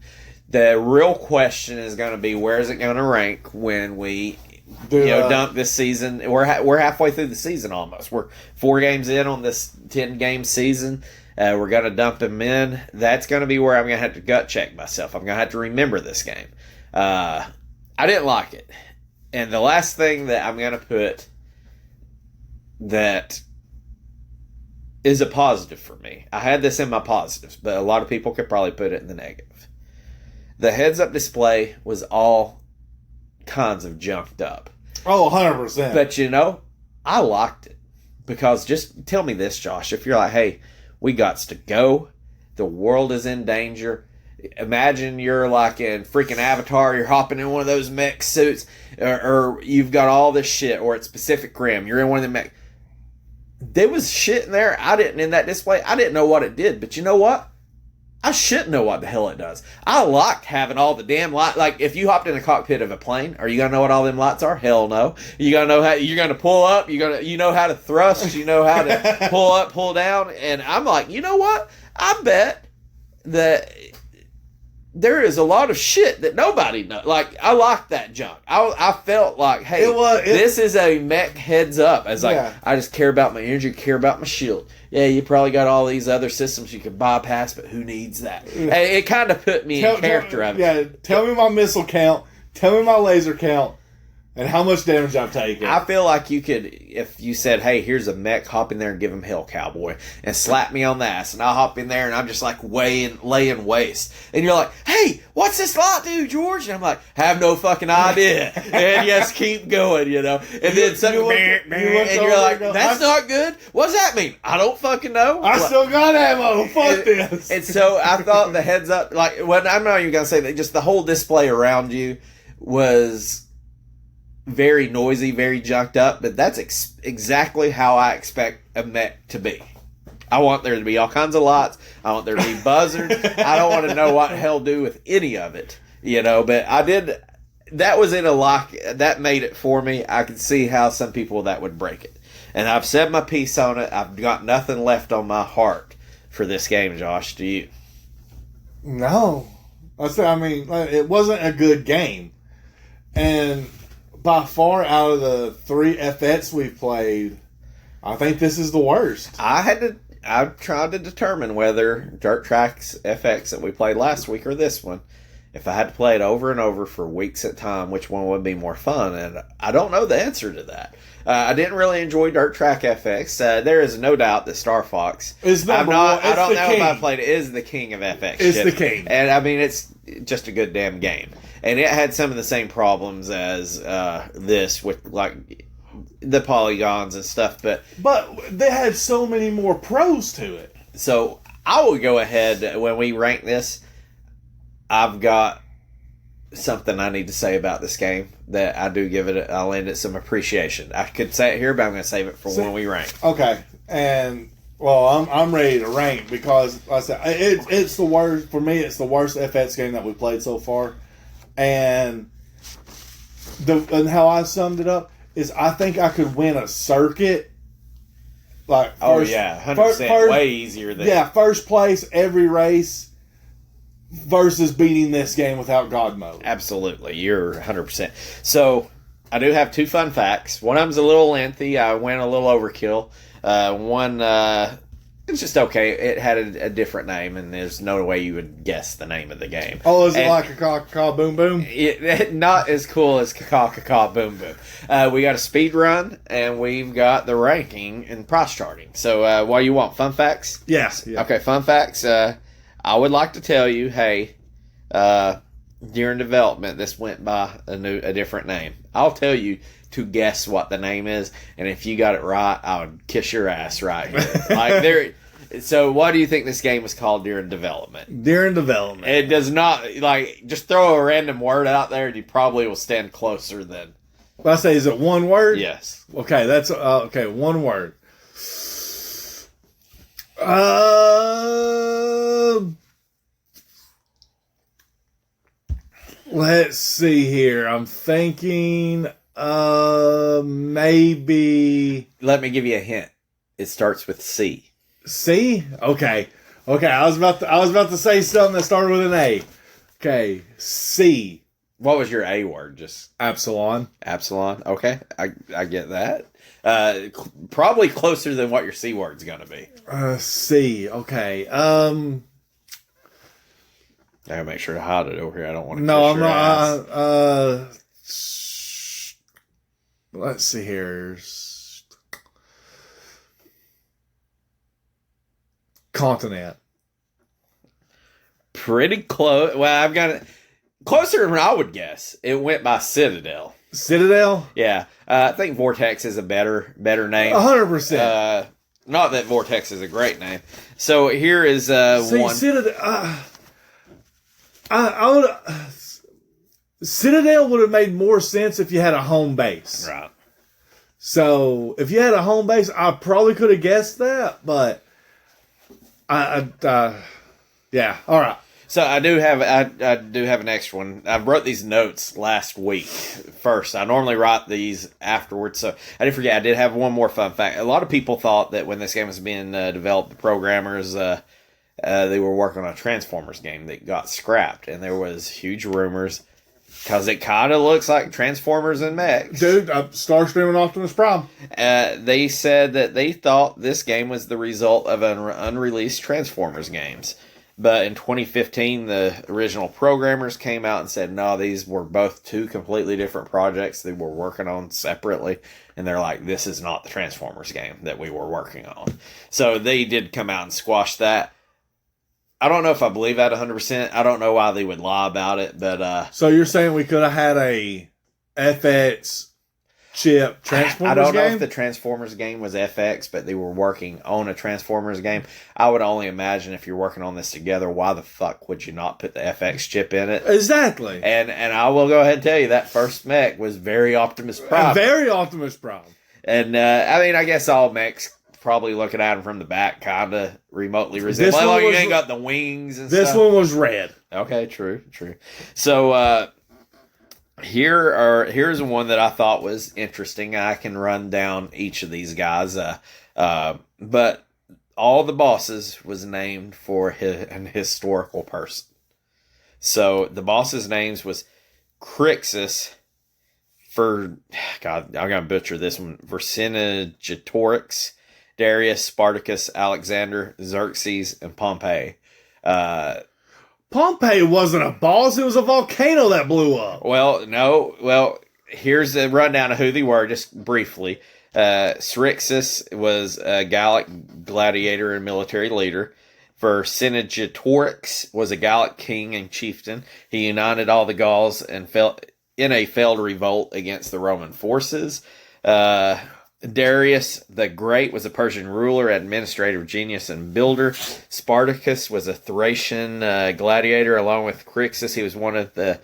[SPEAKER 1] The real question is going to be, where is it going to rank when we dump this season? We're halfway through the season almost. We're 4 games in on this 10-game season. We're going to dump them in. That's going to be where I'm going to have to gut check myself. I'm going to have to remember this game. I didn't like it. And the last thing that I'm going to put that is a positive for me. I had this in my positives, but a lot of people could probably put it in the negative. The heads-up display was all kinds of junked up.
[SPEAKER 2] Oh, 100%.
[SPEAKER 1] But, I liked it. Because just tell me this, Josh. If you're like, hey, we got to go. The world is in danger. Imagine you're like in freaking Avatar, you're hopping in one of those mech suits, or you've got all this shit, or it's Pacific Rim, you're in one of the mech. There was shit in there in that display, I didn't know what it did, but you know what? I should know what the hell it does. I liked having all the damn light. Like, if you hopped in the cockpit of a plane, are you gonna know what all them lights are? Hell no. You gotta know how you're gonna pull up. You know how to thrust. You know how to pull up, pull down. And I'm like, you know what? I bet that there is a lot of shit that nobody knows. Like, I like that junk. I felt like, hey, this is a mech heads up. As like, I just care about my energy, care about my shield. Yeah, you probably got all these other systems you could bypass, but who needs that? It kind of put me in character of it.
[SPEAKER 2] Yeah, tell me my missile count, tell me my laser count, and how much damage I've taken.
[SPEAKER 1] I feel like you could, if you said, hey, here's a mech, hop in there and give him hell, cowboy, and slap me on the ass, and I'll hop in there and I'm just like laying waste. And you're like, hey, what's this light do, George? And I'm like, have no fucking idea. And just keep going, you know. And then something, and you're like, that's not good? What does that mean? I don't fucking know.
[SPEAKER 2] I still got ammo. Fuck this.
[SPEAKER 1] And so I thought the heads up, like, well, I'm not even going to say that, just the whole display around you was very noisy, very junked up, but that's exactly how I expect a mech to be. I want there to be all kinds of lights. I want there to be buzzards. I don't want to know what hell do with any of it, you know, but I did. That was in a lock. That made it for me. I could see how some people that would break it. And I've said my piece on it. I've got nothing left on my heart for this game, Josh. Do you?
[SPEAKER 2] No. I mean, it wasn't a good game. And by far, out of the 3 FX we've played, I think this is the worst.
[SPEAKER 1] I tried to determine whether Dirt Track's FX that we played last week or this one, if I had to play it over and over for weeks at a time, which one would be more fun? And I don't know the answer to that. I didn't really enjoy Dirt Track FX. There is no doubt that Star Fox
[SPEAKER 2] is number one.
[SPEAKER 1] I don't know if I played it. Is the king of FX.
[SPEAKER 2] It's the king.
[SPEAKER 1] And I mean, it's just a good damn game. And it had some of the same problems as this with like the polygons and stuff, but
[SPEAKER 2] they had so many more pros to it.
[SPEAKER 1] So I will go ahead when we rank this. I've got something I need to say about this game that I do give it. I'll lend it some appreciation. I could say it here, but I'm going to save it for when we rank.
[SPEAKER 2] Okay, and well, I'm ready to rank because like I said it's the worst for me. It's the worst FX game that we played so far. And how I summed it up is I think I could win a circuit. Like first,
[SPEAKER 1] 100%, way easier than
[SPEAKER 2] first place every race versus beating this game without God mode.
[SPEAKER 1] Absolutely, you're 100%. So I do have 2 fun facts. One of them's a little lengthy. I went a little overkill. One. It's just okay. It had a different name, and there's no way you would guess the name of the game.
[SPEAKER 2] Oh, is it like a caw boom boom?
[SPEAKER 1] Not as cool as caw boom boom. We got a speed run, and we've got the ranking and price charting. So, what do you want? Fun facts?
[SPEAKER 2] Yes. Yeah.
[SPEAKER 1] Okay, fun facts. I would like to tell you, hey, during development, this went by a different name. I'll tell you to guess what the name is, and if you got it right, I would kiss your ass right here. So what do you think this game was called during development?
[SPEAKER 2] During development.
[SPEAKER 1] It does not, just throw a random word out there and you probably will stand closer than.
[SPEAKER 2] I say, is it one word?
[SPEAKER 1] Yes.
[SPEAKER 2] Okay, that's, okay, one word. Let's see here. I'm thinking, maybe.
[SPEAKER 1] Let me give you a hint. It starts with C.
[SPEAKER 2] C? Okay. I was about to say something that started with an A. Okay. C.
[SPEAKER 1] What was your A word? Just
[SPEAKER 2] Absalon.
[SPEAKER 1] Absalon. Okay. I get that. Probably closer than what your C word's going to be.
[SPEAKER 2] C. Okay.
[SPEAKER 1] I gotta make sure to hide it over here. I don't want to.
[SPEAKER 2] No, I'm not. Let's see here. Continent.
[SPEAKER 1] Pretty close. Well, I've got it closer than I would guess. It went by Citadel.
[SPEAKER 2] Citadel?
[SPEAKER 1] Yeah. I think Vortex is a better name.
[SPEAKER 2] 100%.
[SPEAKER 1] Not that Vortex is a great name. So here is one.
[SPEAKER 2] Citadel. I would. Citadel would have made more sense if you had a home base.
[SPEAKER 1] Right.
[SPEAKER 2] So if you had a home base, I probably could have guessed that, but yeah. All right.
[SPEAKER 1] So I do have an extra one. I wrote these notes last week first. I normally write these afterwards, so I did forget. I did have one more fun fact. A lot of people thought that when this game was being developed, the programmers they were working on a Transformers game that got scrapped, and there was huge rumors because it kind of looks like Transformers and mechs.
[SPEAKER 2] Dude, Starscream and Optimus Prime.
[SPEAKER 1] They said that they thought this game was the result of an unreleased Transformers games. But in 2015, the original programmers came out and said, no, these were both two completely different projects they were working on separately. And they're like, this is not the Transformers game that we were working on. So they did come out and squash that. I don't know if I believe that 100%. I don't know why they would lie about it. But
[SPEAKER 2] so you're saying we could have had a FX chip Transformers game?
[SPEAKER 1] I don't know if the Transformers game was FX, but they were working on a Transformers game. I would only imagine if you're working on this together, why the fuck would you not put the FX chip in it?
[SPEAKER 2] Exactly.
[SPEAKER 1] And I will go ahead and tell you that first mech was very Optimus Prime.
[SPEAKER 2] Very Optimus Prime.
[SPEAKER 1] And I mean, I guess all mechs probably looking at him from the back kind of remotely resemble. Like, you ain't got the wings and
[SPEAKER 2] this
[SPEAKER 1] stuff.
[SPEAKER 2] This one was red.
[SPEAKER 1] Okay, true. So here's one that I thought was interesting. I can run down each of these guys, but all the bosses was named for an historical person. So the bosses' names was Crixus for God, I'm gonna butcher this one. Vercingetorix, Darius, Spartacus, Alexander, Xerxes, and Pompey.
[SPEAKER 2] Pompeii wasn't a boss. It was a volcano that blew up.
[SPEAKER 1] Well, no. Well, here's a rundown of who they were, just briefly. Srixus was a Gallic gladiator and military leader. Vercingetorix was a Gallic king and chieftain. He united all the Gauls and fell in a failed revolt against the Roman forces. Darius the Great was a Persian ruler, administrative genius, and builder. Spartacus was a Thracian gladiator, along with Crixus. He was one of the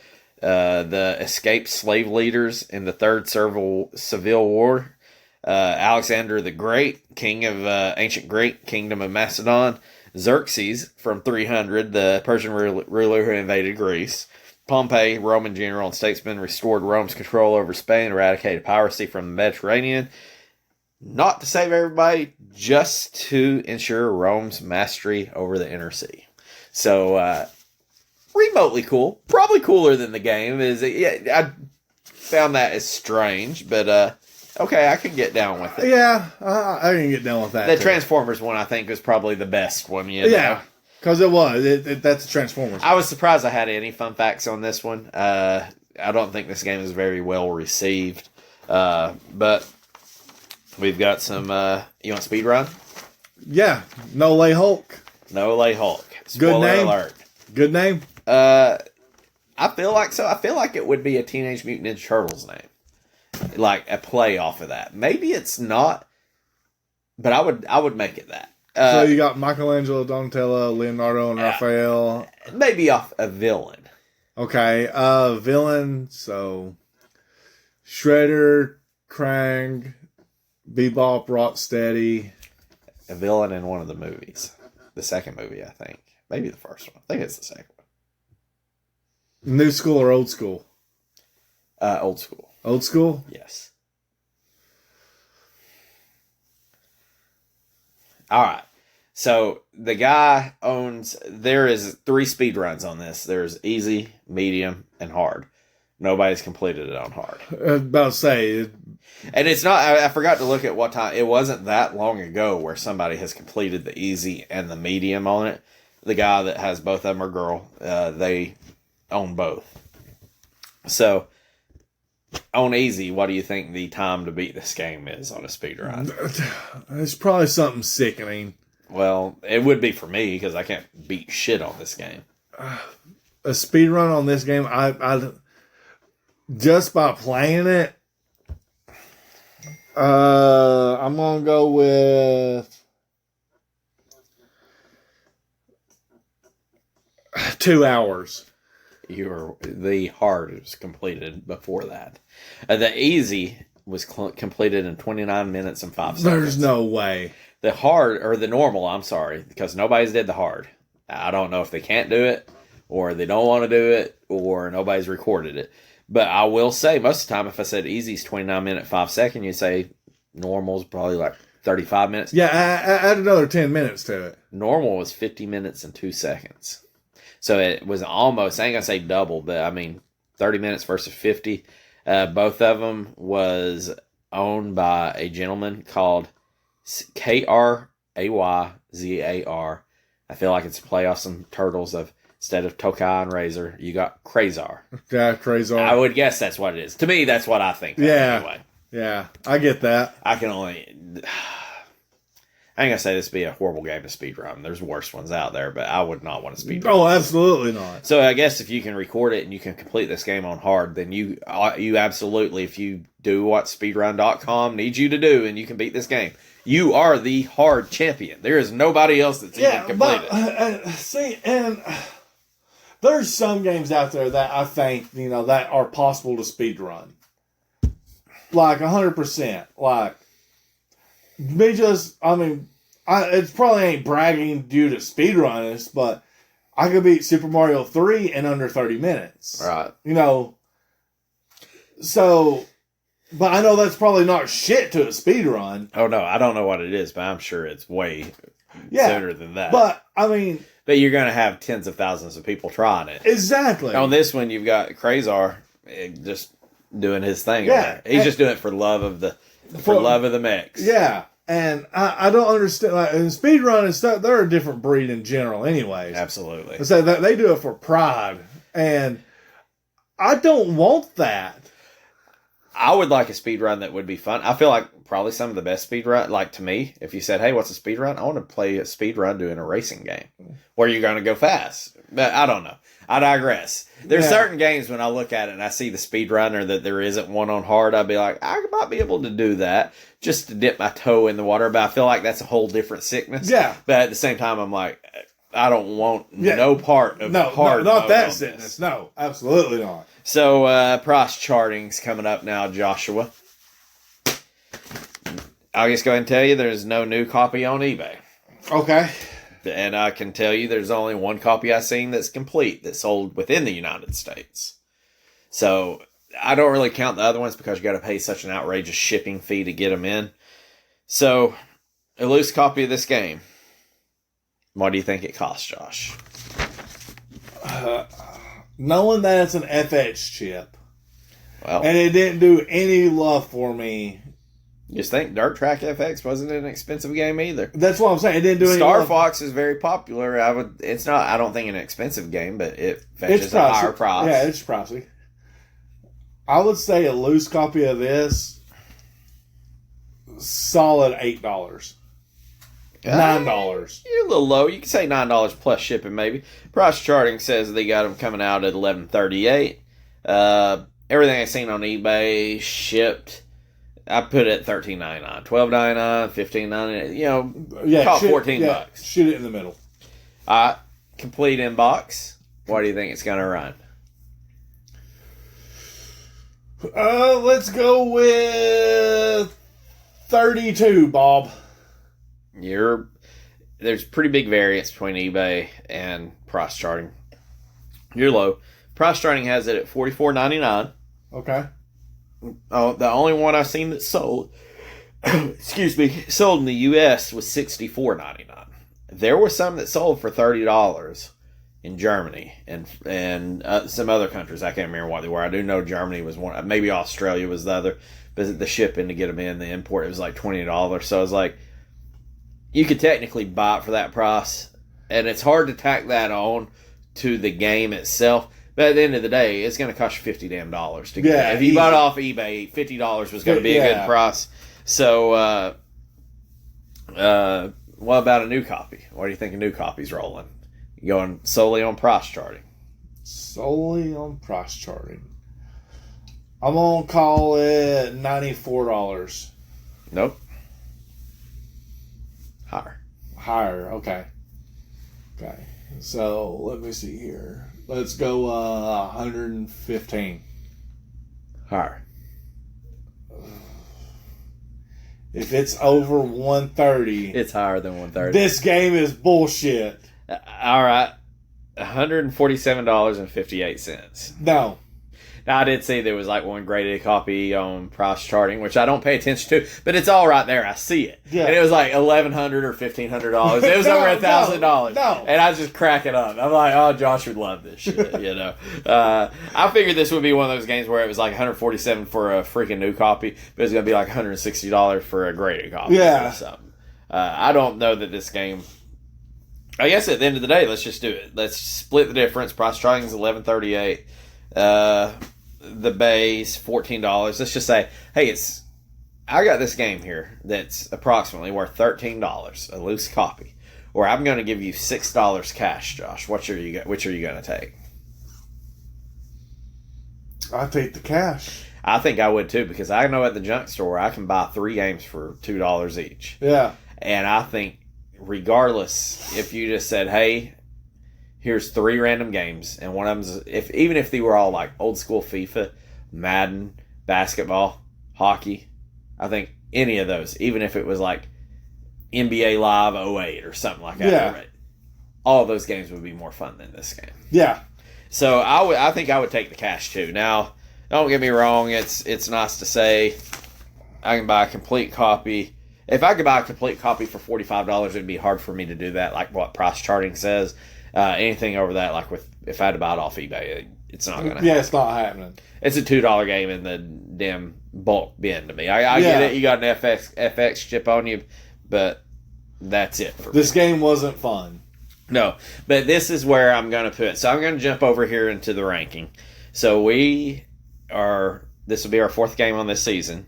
[SPEAKER 1] escaped slave leaders in the Third Civil War. Alexander the Great, king of ancient Greek kingdom of Macedon. Xerxes from 300, the Persian ruler who invaded Greece. Pompey, Roman general and statesman, restored Rome's control over Spain, eradicated piracy from the Mediterranean. Not to save everybody, just to ensure Rome's mastery over the inner sea. So, remotely cool. Probably cooler than the game. I found that as strange, but okay, I can get down with it.
[SPEAKER 2] Yeah, I can get down with that.
[SPEAKER 1] The Transformers one, I think, was probably the best one.
[SPEAKER 2] Yeah, because it was. That's the Transformers.
[SPEAKER 1] I was surprised I had any fun facts on this one. I don't think this game is very well received, but we've got some. You want speed run?
[SPEAKER 2] Yeah, No Lay Hulk.
[SPEAKER 1] No Lay Hulk.
[SPEAKER 2] Good
[SPEAKER 1] Spoiler
[SPEAKER 2] name.
[SPEAKER 1] alert.
[SPEAKER 2] Good name.
[SPEAKER 1] I feel like so. I feel like it would be a Teenage Mutant Ninja Turtles name, like a play off of that. Maybe it's not, but I would make it that.
[SPEAKER 2] So you got Michelangelo, Donatello, Leonardo, and Raphael.
[SPEAKER 1] Maybe off a villain.
[SPEAKER 2] Okay, villain. So Shredder, Krang, Bebop, Rocksteady.
[SPEAKER 1] A villain in one of the movies. The second movie, I think. Maybe the first one. I think it's the second one.
[SPEAKER 2] New school or old school?
[SPEAKER 1] Old school.
[SPEAKER 2] Old school?
[SPEAKER 1] Yes. All right. So the guy there is 3 speed runs on this. There's easy, medium, and hard. Nobody's completed it on hard.
[SPEAKER 2] I was about to say.
[SPEAKER 1] And it's not, I forgot to look at what time. It wasn't that long ago where somebody has completed the easy and the medium on it. The guy that has both of them are girl. They own both. So, on easy, what do you think the time to beat this game is on a speed run?
[SPEAKER 2] It's probably something sickening.
[SPEAKER 1] Well, it would be for me because I can't beat shit on this game.
[SPEAKER 2] A speed run on this game, I just by playing it, I'm gonna go with 2 hours.
[SPEAKER 1] The hard was completed before that. The easy was completed in 29 minutes and 5 seconds.
[SPEAKER 2] There's no way.
[SPEAKER 1] The hard, or the normal, I'm sorry, because nobody's did the hard. I don't know if they can't do it, or they don't want to do it, or nobody's recorded it. But I will say, most of the time, if I said easy's 29 minute, 5 second, you say normal's probably like 35 minutes.
[SPEAKER 2] Yeah, add another 10 minutes to it.
[SPEAKER 1] Normal was 50 minutes and 2 seconds. So it was almost, I ain't going to say double, but I mean 30 minutes versus 50. Both of them was owned by a gentleman called Krayzar. I feel like it's a play off some turtles of, instead of Tokai and Razor, you got Krayzar.
[SPEAKER 2] Yeah, Krayzar.
[SPEAKER 1] I would guess that's what it is. To me, that's what I think.
[SPEAKER 2] Yeah.
[SPEAKER 1] Anyway.
[SPEAKER 2] Yeah, I get that.
[SPEAKER 1] I can only... I ain't going to say this would be a horrible game to speedrun. There's worse ones out there, but I would not want to speedrun.
[SPEAKER 2] Oh, absolutely not.
[SPEAKER 1] So I guess if you can record it and you can complete this game on hard, then you absolutely, if you do what speedrun.com needs you to do and you can beat this game, you are the hard champion. There is nobody else that's even completed.
[SPEAKER 2] See, and there's some games out there that I think, that are possible to speedrun. Like 100%. Like, it probably ain't bragging due to speedrunners, but I could beat Super Mario 3 in under 30 minutes.
[SPEAKER 1] Right.
[SPEAKER 2] So, but I know that's probably not shit to a speedrun.
[SPEAKER 1] Oh, no, I don't know what it is, but I'm sure it's way sooner than that.
[SPEAKER 2] But,
[SPEAKER 1] But you're going to have tens of thousands of people trying it.
[SPEAKER 2] Exactly.
[SPEAKER 1] On this one, you've got Krayzar just doing his thing.
[SPEAKER 2] Yeah.
[SPEAKER 1] He's just doing it for love of the mix.
[SPEAKER 2] Yeah. And I don't understand. Like, in speedrun and stuff, they're a different breed in general anyways.
[SPEAKER 1] Absolutely.
[SPEAKER 2] So they do it for pride. And I don't want that.
[SPEAKER 1] I would like a speedrun that would be fun. I feel like probably some of the best speedrun, like to me, if you said, hey, what's a speedrun? I want to play a speedrun doing a racing game where you're going to go fast. But I don't know. I digress. There's certain games when I look at it and I see the speedrunner that there isn't one on hard, I'd be like, I might be able to do that just to dip my toe in the water. But I feel like that's a whole different sickness.
[SPEAKER 2] Yeah.
[SPEAKER 1] But at the same time, I'm like, I don't want no part of hard.
[SPEAKER 2] No, not that sickness. No, absolutely not.
[SPEAKER 1] So, price charting's coming up now, Joshua. I'll just go ahead and tell you there's no new copy on eBay.
[SPEAKER 2] Okay.
[SPEAKER 1] And I can tell you there's only one copy I've seen that's complete, that's sold within the United States. So I don't really count the other ones because you got to pay such an outrageous shipping fee to get them in. So a loose copy of this game, what do you think it costs, Josh?
[SPEAKER 2] Knowing that it's an FX chip,
[SPEAKER 1] well,
[SPEAKER 2] and it didn't do any love for me.
[SPEAKER 1] You just think Dirt Track FX wasn't an expensive game either.
[SPEAKER 2] That's what I'm saying. It didn't do any
[SPEAKER 1] Star
[SPEAKER 2] love.
[SPEAKER 1] Fox is very popular. It's not, I don't think, an expensive game, but it fetches a higher price.
[SPEAKER 2] Yeah, it's pricey. I would say a loose copy of this, solid $8. $9.
[SPEAKER 1] You're a little low. You can say $9 plus shipping, maybe. Price charting says they got them coming out at $11.38. Everything I've seen on eBay shipped, I put it at $13.99, $12.99, $15.99. Call it $14.
[SPEAKER 2] Shoot it in the middle.
[SPEAKER 1] Complete inbox. What do you think it's going to run?
[SPEAKER 2] Let's go with 32, Bob.
[SPEAKER 1] There's pretty big variance between eBay and price charting. You're low. Price charting has it at $44.99.
[SPEAKER 2] Okay.
[SPEAKER 1] Oh, the only one I've seen that sold, sold in the U.S. was $64.99. There were some that sold for $30 in Germany and some other countries. I can't remember what they were. I do know Germany was one. Maybe Australia was the other. But the shipping to get them in, the import, it was like $20. So I was like, you could technically buy it for that price, and it's hard to tack that on to the game itself. But at the end of the day, it's going to cost you $50 damn to get it. If you bought it off eBay, $50 was going to be a good price. So, what about a new copy? What do you think a new copy's rolling? You going solely on price charting?
[SPEAKER 2] Solely on price charting. I'm going to call it $94.
[SPEAKER 1] Nope. Higher.
[SPEAKER 2] Higher, okay. So let me see here. Let's go 115.
[SPEAKER 1] Higher.
[SPEAKER 2] If it's over 130,
[SPEAKER 1] It's higher than 130.
[SPEAKER 2] this game is bullshit.
[SPEAKER 1] All right. $147.58.
[SPEAKER 2] No.
[SPEAKER 1] Now, I did see there was like one graded copy on price charting, which I don't pay attention to, but it's all right there. I see it.
[SPEAKER 2] Yeah.
[SPEAKER 1] And it was like $1,100 or $1,500. It was
[SPEAKER 2] No,
[SPEAKER 1] over $1,000.
[SPEAKER 2] no.
[SPEAKER 1] And I was just cracking up. I'm like, oh, Josh would love this shit, you know. I figured this would be one of those games where it was like $147 for a freaking new copy, but it's going to be like $160 for a graded copy.
[SPEAKER 2] Yeah.
[SPEAKER 1] Or something. I don't know that this game... I guess at the end of the day, let's just do it. Let's split the difference. Price charting is $11.38. The base $14. Let's just say, hey, I got this game here that's approximately worth $13, a loose copy, or I'm going to give you $6 cash, Josh. Which are you going to take?
[SPEAKER 2] I take the cash.
[SPEAKER 1] I think I would too, because I know at the junk store I can buy 3 games for $2 each.
[SPEAKER 2] Yeah.
[SPEAKER 1] And I think regardless, if you just said, hey, here's 3 random games, and one of them's even if they were all like old school FIFA, Madden, basketball, hockey, I think any of those, even if it was like NBA Live 08 or something like that,
[SPEAKER 2] Yeah.
[SPEAKER 1] right, all of those games would be more fun than this game.
[SPEAKER 2] Yeah.
[SPEAKER 1] So I think I would take the cash too. Now, don't get me wrong, it's nice to say I can buy a complete copy. If I could buy a complete copy for $45, it'd be hard for me to do that, like what price charting says. Anything over that, like if I had to buy it off eBay, it's not going to happen.
[SPEAKER 2] Yeah, it's not happening.
[SPEAKER 1] It's a $2 game in the damn bulk bin to me. I get it. You got an FX chip on you, but that's it for
[SPEAKER 2] This
[SPEAKER 1] me.
[SPEAKER 2] game wasn't fun.
[SPEAKER 1] No, but this is where I'm going to put. So I'm going to jump over here into the ranking. So this will be our 4th game on this season.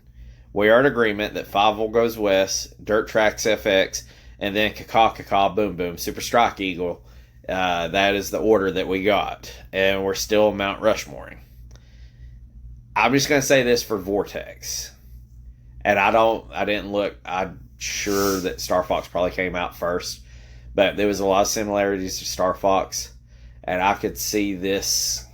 [SPEAKER 1] We are in agreement that 5 goes west, Dirt Tracks FX, and then Caw Boom Boom, Super Strike Eagle. That is the order that we got. And we're still Mount Rushmoring. I'm just going to say this for Vortex. And I didn't look. I'm sure that Star Fox probably came out first. But there was a lot of similarities to Star Fox. And I could see this.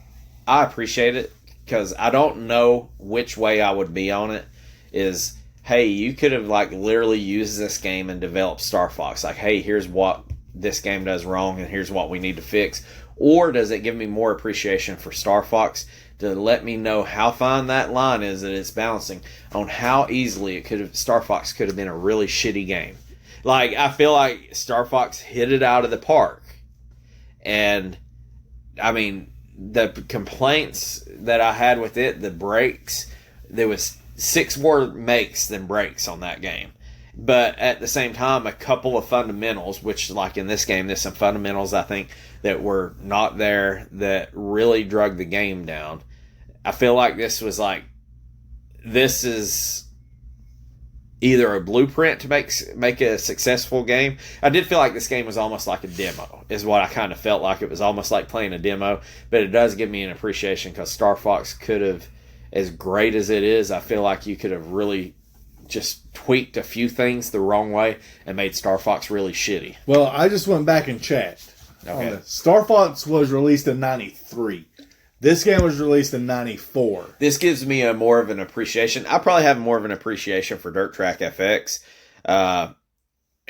[SPEAKER 1] I appreciate it because I don't know which way I would be on it. Is, hey, you could have like literally used this game and developed Star Fox. Like, hey, here's what this game does wrong and here's what we need to fix. Or does it give me more appreciation for Star Fox to let me know how fine that line is that it's balancing on how easily Star Fox could have been a really shitty game. Like, I feel like Star Fox hit it out of the park. And, I mean, the complaints that I had with it, the breaks, there was 6 more makes than breaks on that game. But at the same time, a couple of fundamentals, which like in this game, there's some fundamentals I think that were not there that really drug the game down. I feel like this is either a blueprint to make a successful game. I did feel like this game was almost like a demo, is what I kind of felt like. It was almost like playing a demo, but it does give me an appreciation because Star Fox could have, as great as it is, I feel like you could have really just tweaked a few things the wrong way and made Star Fox really shitty.
[SPEAKER 2] Well, I just went back and checked.
[SPEAKER 1] Okay.
[SPEAKER 2] Star Fox was released in 93. This game was released in 94.
[SPEAKER 1] This gives me more of an appreciation. I probably have more of an appreciation for Dirt Track FX.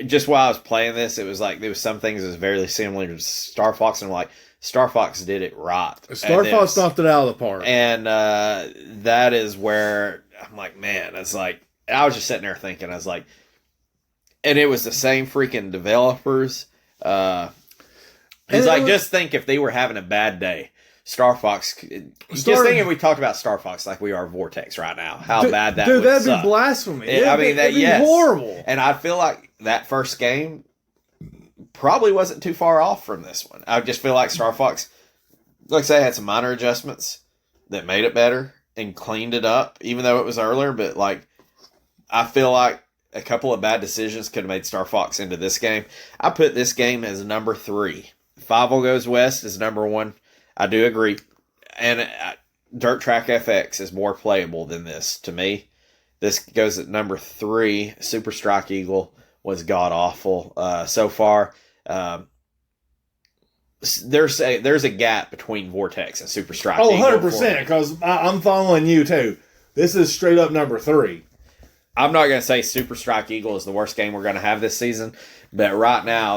[SPEAKER 1] Just while I was playing this, it was like there was some things that was very similar to Star Fox, and I'm like, Star Fox did it right.
[SPEAKER 2] Star Fox knocked it out of the park.
[SPEAKER 1] And that is where I'm like, man, it's like, I was just sitting there thinking, I was like, and it was the same freaking developers. It's like, just think if they were having a bad day, Star Fox. Just think if we talked about Star Fox like we are Vortex right now, how bad that would
[SPEAKER 2] that'd
[SPEAKER 1] suck.
[SPEAKER 2] be blasphemy.
[SPEAKER 1] That'd be
[SPEAKER 2] horrible.
[SPEAKER 1] And I feel like that first game probably wasn't too far off from this one. I just feel like Star Fox, like I say, had some minor adjustments that made it better and cleaned it up, even though it was earlier. But like, I feel like a couple of bad decisions could have made Star Fox into this game. I put this game as number 3. 5 Goes West is number 1. I do agree. And Dirt Track FX is more playable than this to me. This goes at number 3. Super Strike Eagle was god awful so far. there's a gap between Vortex and Super Strike.
[SPEAKER 2] Oh,
[SPEAKER 1] Eagle
[SPEAKER 2] 100%, because I'm following you, too. This is straight up number 3.
[SPEAKER 1] I'm not going to say Super Strike Eagle is the worst game we're going to have this season, but right now,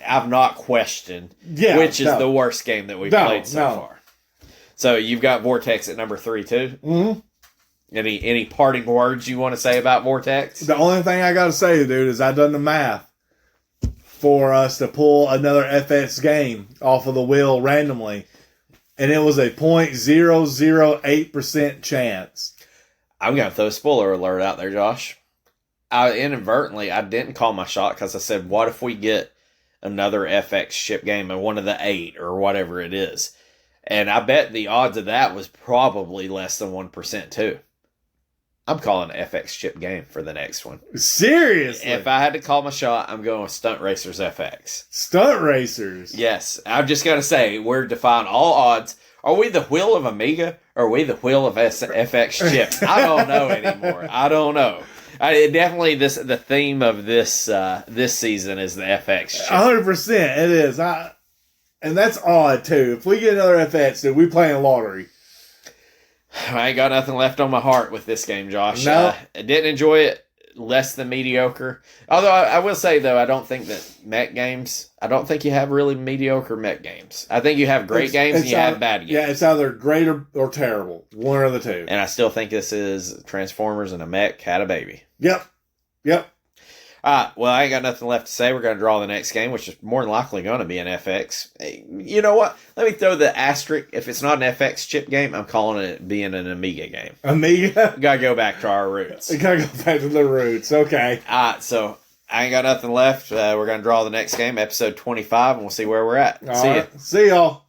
[SPEAKER 1] I've not questioned which is the worst game that we've played so far. So you've got Vortex at number 3, too?
[SPEAKER 2] Mm-hmm.
[SPEAKER 1] Any parting words you want to say about Vortex?
[SPEAKER 2] The only thing I got to say, dude, is I done the math for us to pull another FX game off of the wheel randomly, and it was a 0.008% chance.
[SPEAKER 1] I'm going to throw a spoiler alert out there, Josh. I didn't call my shot because I said, what if we get another FX ship game in one of the 8 or whatever it is? And I bet the odds of that was probably less than 1% too. I'm calling an FX chip game for the next one.
[SPEAKER 2] Seriously?
[SPEAKER 1] If I had to call my shot, I'm going with Stunt Racers FX.
[SPEAKER 2] Stunt Racers?
[SPEAKER 1] Yes. I'm just going to say, we're defying all odds. Are we the wheel of Amiga or are we the wheel of FX chip? I don't know anymore. I don't know. Definitely the theme of this season is the FX chip.
[SPEAKER 2] 100%. It is. And that's odd, too. If we get another FX, dude, we playing lottery.
[SPEAKER 1] I ain't got nothing left on my heart with this game, Josh.
[SPEAKER 2] No.
[SPEAKER 1] I didn't enjoy it. Less than mediocre. Although I will say, though, I don't think that mech games, I don't think you have really mediocre mech games. I think you have great games and you have bad games.
[SPEAKER 2] Yeah, it's either great or terrible. One or the two.
[SPEAKER 1] And I still think this is Transformers and a mech had a baby.
[SPEAKER 2] Yep.
[SPEAKER 1] Well, I ain't got nothing left to say. We're going to draw the next game, which is more than likely going to be an FX. You know what? Let me throw the asterisk. If it's not an FX chip game, I'm calling it being an Amiga game.
[SPEAKER 2] Amiga?
[SPEAKER 1] Got to go back to our roots.
[SPEAKER 2] We got to go back to the roots. Okay.
[SPEAKER 1] So I ain't got nothing left. We're going to draw the next game, episode 25, and we'll see where we're at.
[SPEAKER 2] See y'all.